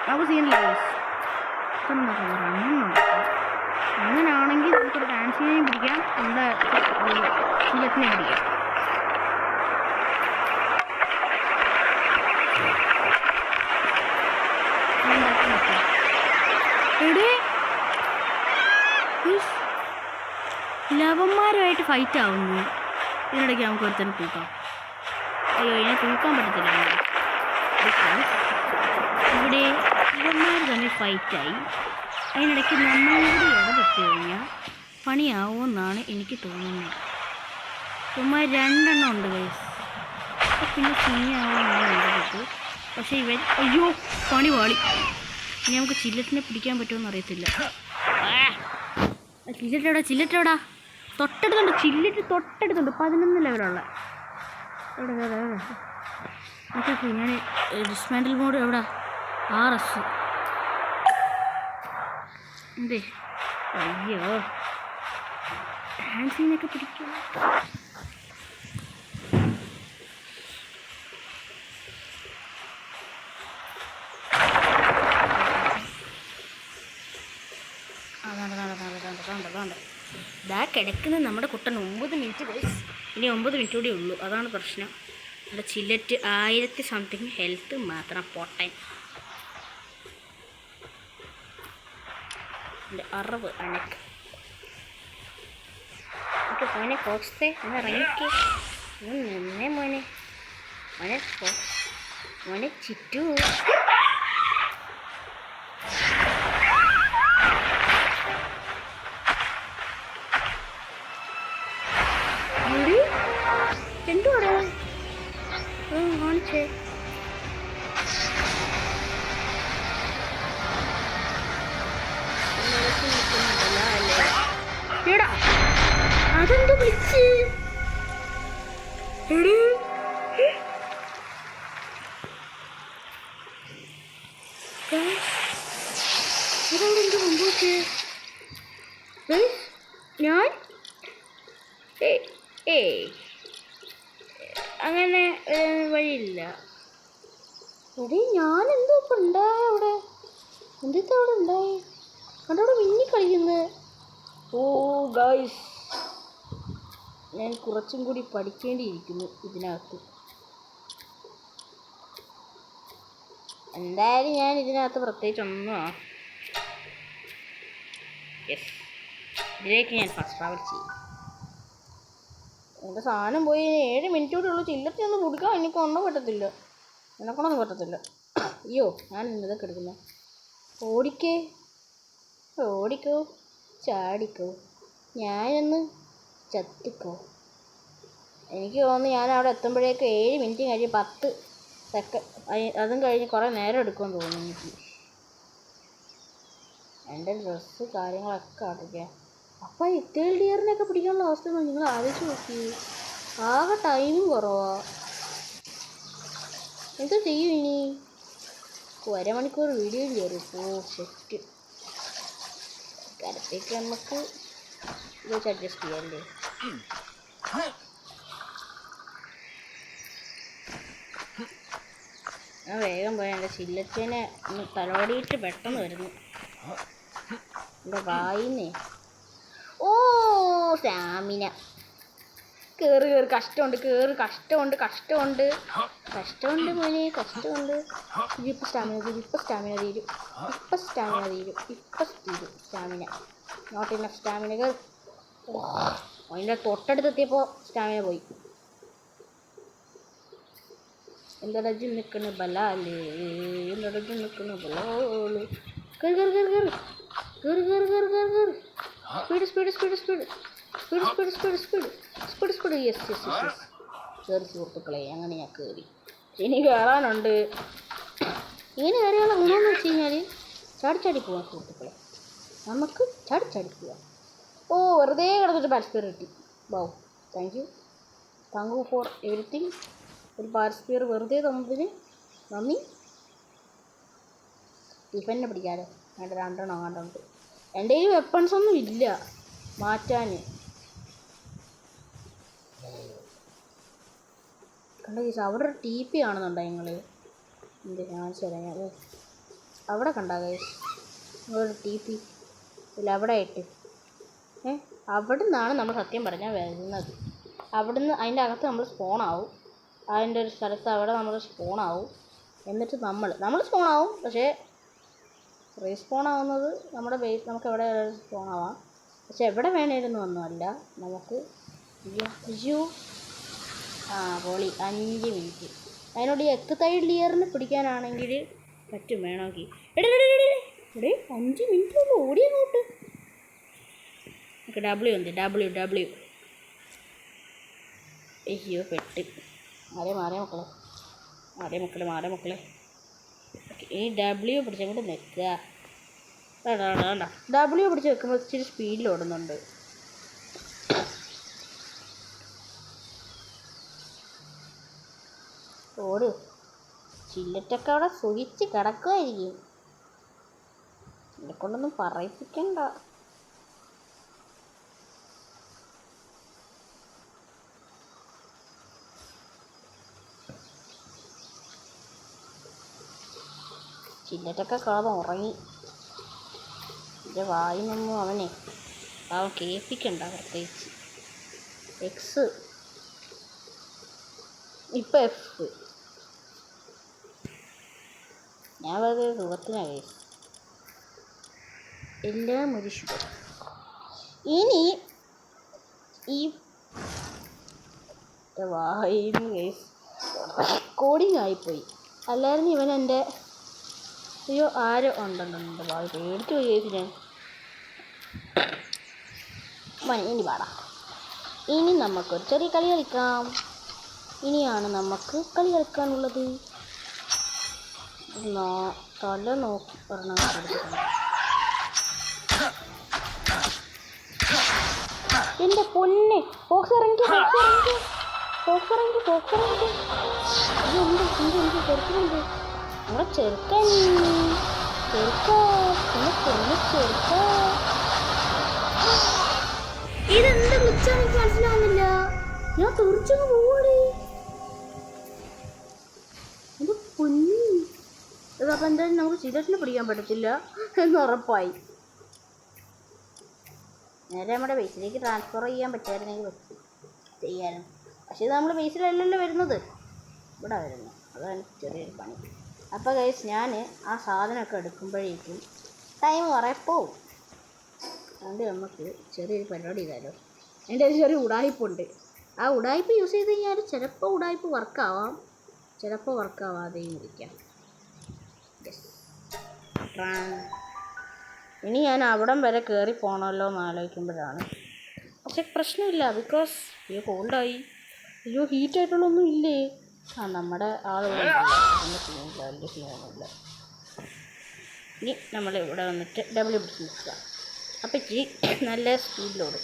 നമുക്ക് സീനില്ല. അങ്ങനാണെങ്കിൽ നമുക്കൊരു ഡാൻസിനെയും പിടിക്കാം, എന്താ ശീലത്തിനെയും പിടിക്കാം. ലവന്മാരുമായിട്ട് ഫൈറ്റ് ആവുന്നു. ഇതിനിടയ്ക്ക് നമുക്ക് ഒരുത്തന്നെ തൂക്കാം. അയ്യോ, ഇതിനെ തൂക്കാൻ പറ്റത്തില്ല. ഇവിടെ ലവന്മാർ തന്നെ ഫൈറ്റായി. അതിനിടയ്ക്ക് നമ്മളും കൂടി ഇടപെട്ട് കഴിഞ്ഞാൽ പണിയാവുമെന്നാണ് എനിക്ക് തോന്നുന്നത്. ഇവന്മാർ 2 എണ്ണം ഉണ്ട് ഗൈസ്. പിന്നെ സീനാവുമെന്നാണ് ഇടപെട്ട്. പക്ഷേ ഇവൻ അയ്യോ പണി പാളി. ഇനി നമുക്ക് ചില്ലറ്റിനെ പിടിക്കാൻ പറ്റുമെന്ന് അറിയത്തില്ല. ചില്ലറ്റെവിടാ? തൊട്ടടുത്തുണ്ട്. ചില്ലിട്ട് തൊട്ടടുത്തുണ്ട്. 11 ലെവലുള്ള. എവിടെ ഓക്കെ. ഞാൻ ഡിസ്മാൻഡിൽ മോഡ് എവിടെ? RS. എന്തേ? അയ്യോ, ഡാൻസിനൊക്കെ പിടിക്കും. ഇതാ കിടക്കുന്നത് നമ്മുടെ കുട്ടൻ. 9 മിനിറ്റ് ഗൈസ്. ഇനി 9 മിനിറ്റ് കൂടി ഉള്ളൂ. അതാണ് പ്രശ്നം. നമ്മുടെ ചില്ലറ്റ് 1000 സംതിങ് ഹെൽത്ത് മാത്രം. പൊട്ടൻ. എൻ്റെ 60 അണക്ക്. എനിക്ക് മോനെ ഫോക്സേ ഒന്ന് ഇറങ്ങിക്ക്. നിന്നേ മോനെ ചിറ്റു. എന്തുവാടെ കാണിച്ചേ? എടാ അതെന്ത് വിളിച്ച് ഇതെന്ത് സംഭവിച്ചേ? ഞാൻ അങ്ങനെ വഴിയില്ല. എടീ ഞാനെന്തോ ഇപ്പം ഉണ്ടായ അവിടെ എന്തിട്ട് അവിടെ ഉണ്ടായി? കണ്ടവിടെ മിന്നി കളിക്കുന്നത്. ഓ ഗൈസ്, ഞാൻ കുറച്ചും കൂടി പഠിക്കേണ്ടിയിരിക്കുന്നു ഇതിനകത്ത്. എന്തായാലും ഞാൻ ഇതിനകത്ത് പ്രത്യേകിച്ചൊന്നും യെസ് ഇതിലേക്ക് ഞാൻ ഫസ്റ്റ് ട്രാവൽ ചെയ്യും. എൻ്റെ സാധനം പോയി 7 മിനിറ്റ് കൂടെ ഉള്ളൂ. ചില്ലത്തി ഒന്ന് കൊടുക്കാൻ എനിക്കൊന്നും പറ്റത്തില്ല, എന്നെക്കൊണ്ടൊന്നും പറ്റത്തില്ല. അയ്യോ ഞാൻ ഇതൊക്കെ എടുക്കുന്നത്. ഓടിക്കോ ചാടിക്കോ, ഞാനൊന്ന് ചത്തിക്കോ. എനിക്ക് തോന്നുന്നു ഞാൻ അവിടെ എത്തുമ്പോഴേക്ക് 7 മിനിറ്റ് കഴിഞ്ഞ് 10 സെക്കൻഡ്, അതും കഴിഞ്ഞ് കുറേ നേരം എടുക്കുമെന്ന് തോന്നുന്നു എനിക്ക്. എൻ്റെ ഡ്രസ്സ് കാര്യങ്ങളൊക്കെ അടയ്ക്കാം. അപ്പം ഇത്തേൽ ഡിയറിനെയൊക്കെ പിടിക്കാനുള്ള അവസ്ഥ നിങ്ങൾ ആലോചിച്ച് നോക്കി. ആകെ ടൈമും കുറവാ. എന്താ ചെയ്യും ഇനി? 1 മണിക്കൂർ വീഡിയോ കയറി. ഓ സെറ്റ്. കരത്തേക്ക് നമുക്ക് ഇത് വെച്ച് അഡ്ജസ്റ്റ് ചെയ്യാമല്ലേ. ഞാൻ വേഗം പോയി എൻ്റെ ചില്ലത്തേനെ ഒന്ന് തലോടിയിട്ട് പെട്ടെന്ന് വരുന്നു എൻ്റെ വായിന്നേ. ഓ സ്റ്റാമിന. കയറി കഷ്ടമുണ്ട് മോനെ, കഷ്ടമുണ്ട്. ഇപ്പം സ്റ്റാമിന തീരും. Stamina not enough stamina. അതിൻ്റെ തൊട്ടടുത്തെത്തിയപ്പോൾ സ്റ്റാമിന പോയി. എന്താ നിൽക്കണ ബലാലേ, നിൽക്കണ ബലോള്. കയറി സ്പീഡ്. യെസ് കയറി സുഹൃത്തുക്കളെ. അങ്ങനെ ഞാൻ കയറി. ഇനി കയറാനുണ്ട്. ഇങ്ങനെ കയറിയുള്ള ഗുണമെന്ന് വെച്ച് കഴിഞ്ഞാൽ ചാടി പോവാം സുഹൃത്തുക്കളെ. നമുക്ക് ചാടി പോവാം. ഓ വെറുതെ കിടന്നിട്ട് പാരസ്പിയർ കിട്ടി. Wow, thank you for everything. ഒരു പാരസ്പിയർ വെറുതെ തന്നതിന് നന്ദി. ടിഫനെ പിടിക്കാമല്ലോ. വേണ്ട, 2 എണ്ണം അങ്ങോട്ടുണ്ട്. എൻ്റെ കയ്യിൽ വെപ്പൺസ് ഒന്നും ഇല്ല മാറ്റാൻ. കണ്ട കേസ് അവിടെ ഒരു TP കാണുന്നുണ്ടോ നിങ്ങൾ? എന്ത് കാണിച്ചു തരാം ഞാൻ. അവിടെ കണ്ടാ കേസ് ഒരു TP ഇല്ല അവിടെ ആയിട്ട്. അവിടെ നിന്നാണ് നമ്മൾ സത്യം പറഞ്ഞാൽ വരുന്നത്. അവിടുന്ന് അതിൻ്റെ അകത്ത് നമ്മൾ സ്പോണാവും. അതിൻ്റെ ഒരു സ്ഥലത്ത് അവിടെ നമ്മൾ സ്പോണാവും. എന്നിട്ട് നമ്മൾ സ്പോണാവും. പക്ഷേ റീസ്പോൺ ആവുന്നത് നമ്മുടെ ബേസ്, നമുക്ക് എവിടെ സ്പോണാവാം. പക്ഷെ എവിടെ വേണേലൊന്നും ഒന്നുമല്ല നമുക്ക്. പൊളി 5 മിനിറ്റ്. അതിനോട് ഈ എക്തൈഡ് ലിയറിന് പിടിക്കാനാണെങ്കിൽ പറ്റും വേണമെങ്കിൽ. എടേ 5 മിനിറ്റ് കൊണ്ട് ഓടിയങ്ങോട്ട്. W ഉണ്ട്. W അയ്യോ പെട്ട്. മാറേ മക്കളെ. ഈ W പിടിച്ചങ്ങോട്ട് നിൽക്കുക. W പിടിച്ച് വെക്കുമ്പോൾ ഇച്ചിരി സ്പീഡിൽ ഓടുന്നുണ്ട്. ഓട്. ചില്ലറ്റൊക്കെ അവിടെ സുഖിച്ച് കിടക്കുമായിരിക്കും. എന്നെക്കൊണ്ടൊന്നും പറയിപ്പിക്കണ്ട. ചില്ലറ്റൊക്കെ കിടന്ന് ഉറങ്ങി. എൻ്റെ വായിനൊന്നും അവൻ കേൾപ്പിക്കണ്ട പ്രത്യേകിച്ച്. X ഇപ്പം F. ഞാൻ വെറുതെ സുഖത്തിനാണ് കേസ്. എല്ലാം ഒരു ശുഭം. ഇനി ഈ വായിന്ന് കേസ് കോഡിങ് ആയിപ്പോയി. അല്ലായിരുന്നു ഇവൻ എൻ്റെ അയ്യോ ആരോ ഉണ്ടുണ്ട്. ഭാവി പേടിച്ചു പോയി കേസ് ഞാൻ. ഇനി പാടാം. ഇനി നമുക്കൊരു ചെറിയ കളി കളിക്കാം. ഇനിയാണ് നമുക്ക് കളി കളിക്കാനുള്ളത്. തല നോക്കി പറഞ്ഞാൽ എൻ്റെ പൊന്നെ. ഫോക്സ് ഇറങ്ങി ചെറുക്കുന്നുണ്ട്. നമ്മുടെ ചെറുക്കൻ ഇതെന്ത് വിളിച്ചാൽ എനിക്ക് മനസ്സിലാവുന്നില്ല. ഞാൻ തീർച്ചയായും പോവാണ്. എൻ്റെ പൊന്നി. ഇതപ്പം എന്തായാലും നമുക്ക് ചിലറ്റിനെ പിടിക്കാൻ പറ്റത്തില്ല എന്ന് ഉറപ്പായി. നേരെ നമ്മുടെ ബേസിലേക്ക് ട്രാൻസ്ഫർ ചെയ്യാൻ പറ്റായിരുന്നെങ്കിൽ ചെയ്യാനും. പക്ഷേ ഇത് നമ്മൾ ബേസിലല്ലല്ലോ വരുന്നത്, ഇവിടെ വരുന്നു. അതാണ് ചെറിയൊരു പണി. അപ്പോൾ ഗൈസ് ഞാൻ ആ സാധനമൊക്കെ എടുക്കുമ്പോഴേക്കും ടൈം കുറേ പോവും. അതുകൊണ്ട് നമുക്ക് ചെറിയൊരു പരിപാടി ചെയ്താലോ. എൻ്റെ ഒരു ചെറിയ ഉടായ്പുണ്ട്. ആ ഉടായ്പ യൂസ് ചെയ്ത് കഴിഞ്ഞാൽ ചിലപ്പോൾ ഉടായ്പ വർക്കാവാം, ചിലപ്പോൾ വർക്കാവാതെയും ഇരിക്കാം. ഇനി ഞാൻ അവിടം വരെ കയറി പോകണമല്ലോ എന്ന് ആലോചിക്കുമ്പോഴാണ്. പക്ഷെ പ്രശ്നമില്ല, ബിക്കോസ് അയ്യോ കോൾഡായി, അയ്യോ ഹീറ്റായിട്ടുള്ളൊന്നും ഇല്ലേ. നമ്മുടെ ആളുകളില്ല, വലിയ സീനൊന്നുമില്ല. ഇനി നമ്മൾ ഇവിടെ വന്നിട്ട് ഡബ്ല്യു പിടിച്ച് നിൽക്കുക. അപ്പം ഇച്ചിരി നല്ല സ്പീഡിലോടും.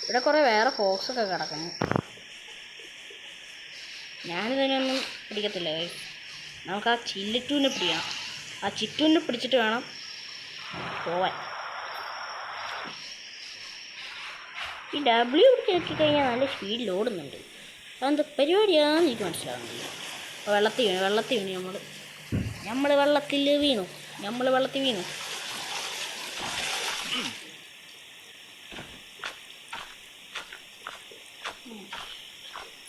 ഇവിടെ കുറേ വേറെ ഫോക്സൊക്കെ കിടക്കുന്നു. ഞാനിതിനൊന്നും പിടിക്കത്തില്ല. നമുക്ക് ആ ചില്ലിറ്റൂനെ പിടിക്കണം. ആ ചിറ്റൂനെ പിടിച്ചിട്ട് വേണം പോവാൻ. ഈ ഡബ്ല്യു പിടിച്ച് നോക്കിക്കഴിഞ്ഞാൽ നല്ല സ്പീഡിൽ ഓടുന്നുണ്ട്. അതെന്ത് പരിപാടിയാണെന്ന് എനിക്ക് മനസ്സിലാവുന്നില്ല. വെള്ളത്തിൽ വീണു നമ്മൾ വെള്ളത്തിൽ വീണു.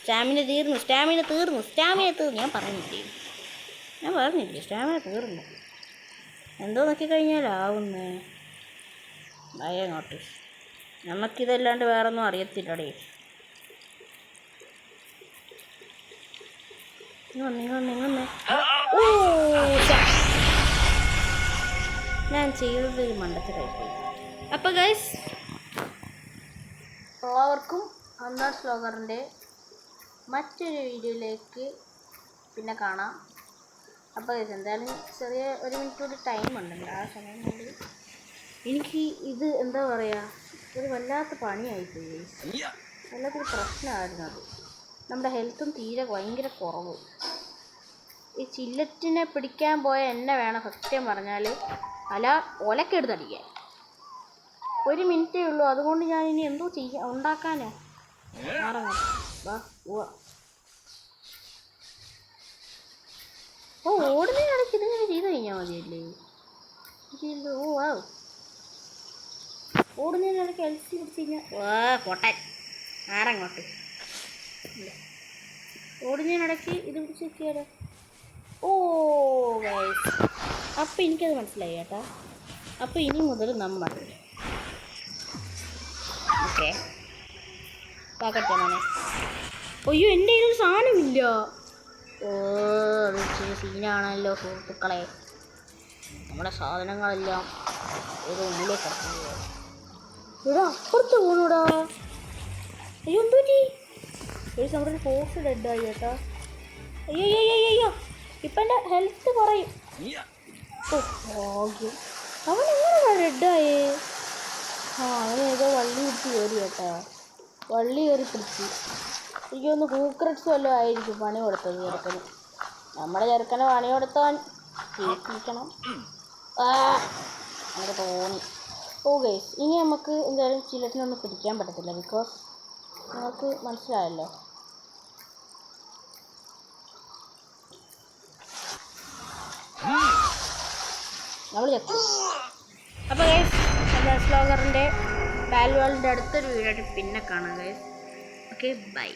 സ്റ്റാമിന തീർന്നു. ഞാൻ പറഞ്ഞില്ലേ സ്റ്റാമിന തീർന്നു. എന്തോ നോക്കിക്കഴിഞ്ഞാലാവുന്നേ ഭയങ്ങോട്ട്. നമുക്കിതല്ലാണ്ട് വേറൊന്നും അറിയത്തില്ലടേ. ഞാൻ ചെയ്തത് ഒരു മണ്ടത്തിലായിപ്പോയി. അപ്പോൾ ഗൈസ് എല്ലാവർക്കും അന്താസ് വ്ലോഗറിൻ്റെ മറ്റൊരു വീഡിയോയിലേക്ക് പിന്നെ കാണാം. അപ്പോൾ ഗൈസ് എന്തായാലും ചെറിയ 1 മിനിറ്റ് കൂടി ടൈം ഉണ്ടല്ലോ. ആ സമയം കൊണ്ട് എനിക്ക് ഇത് എന്താ പറയുക, ഒരു വല്ലാത്ത പണിയായിപ്പോയി ഗൈസ്. വല്ലാത്തൊരു പ്രശ്നമായിരുന്നു അത്. നമ്മുടെ ഹെൽത്തും തീരെ ഭയങ്കര കുറവ്. ഈ ചില്ലറ്റിനെ പിടിക്കാൻ പോയ എന്നെ വേണം സത്യം പറഞ്ഞാൽ ഒലക്കെടുത്തടിക്കാൻ. 1 മിനിറ്റേ ഉള്ളൂ. അതുകൊണ്ട് ഞാൻ ഇനി എന്തോ ഉണ്ടാക്കാനാ. ഓടുന്നതിനിടയ്ക്ക് ഇതിങ്ങനെ ചെയ്ത് കഴിഞ്ഞാൽ മതിയല്ലേ. ഓടുന്നതിനിടയ്ക്ക് എൽസി പിടിച്ച് കഴിഞ്ഞാൽ പൊട്ടൻ ആരങ്ങോട്ട്. ഓടുന്നതിനിടയ്ക്ക് ഇത് പിടിച്ച് വെക്കിയാലോ. ഗൈസ് അപ്പം എനിക്കത് മനസ്സിലായി കേട്ടോ. അപ്പോൾ ഇനി മുതൽ നമ്മൾ ഓക്കെ പാക്കട്ടെ മോനെ. അയ്യോ എൻ്റെ കയ്യിലൊരു സാധനമില്ല. അത് ഇച്ചിരി സീനാണല്ലോ സുഹൃത്തുക്കളെ. നമ്മുടെ സാധനങ്ങളെല്ലാം ഒരു ഉള്ളിലേക്ക് കിടക്കുന്നു. ഇവിടെ അപ്പുറത്ത് പോണൂടാ. അയ്യോ എന്തോ നമ്മുടെ ഒരു ഫോക്സ് ഡെഡായി കേട്ടോ. അയ്യോ ഇപ്പം എൻ്റെ ഹെൽത്ത് കുറയും. ഭാഗ്യം. അവനെങ്ങനെയാ റെഡായേ? അവനേതോ വള്ളി പിടിച്ച് കയറി കേട്ടോ. വള്ളി കയറി പിടിച്ച്. എനിക്കൊന്ന് ഹൂക്രറ്റ്സ് വല്ലതും ആയിരിക്കും പണി കൊടുത്തത് ചെറുക്കന്. നമ്മുടെ ചെറുക്കനെ പണി കൊടുത്താൻ ജയിപ്പിക്കണം എനിക്ക് തോന്നി. ഗൈസ് ഇനി നമുക്ക് എന്തായാലും ചിലറ്റിനൊന്നും പിടിക്കാൻ പറ്റത്തില്ല, ബിക്കോസ് നമുക്ക് മനസ്സിലായല്ലോ. നമ്മൾ ചെത്തു. അപ്പോൾ ഗൈസ് അന്താസ് വ്ലോഗറിൻ്റെ ബാൽ വേൾഡിൻ്റെ അടുത്തൊരു വീഡിയോ ആയിട്ട് പിന്നെ കാണാം ഗൈസ്. Okay bye.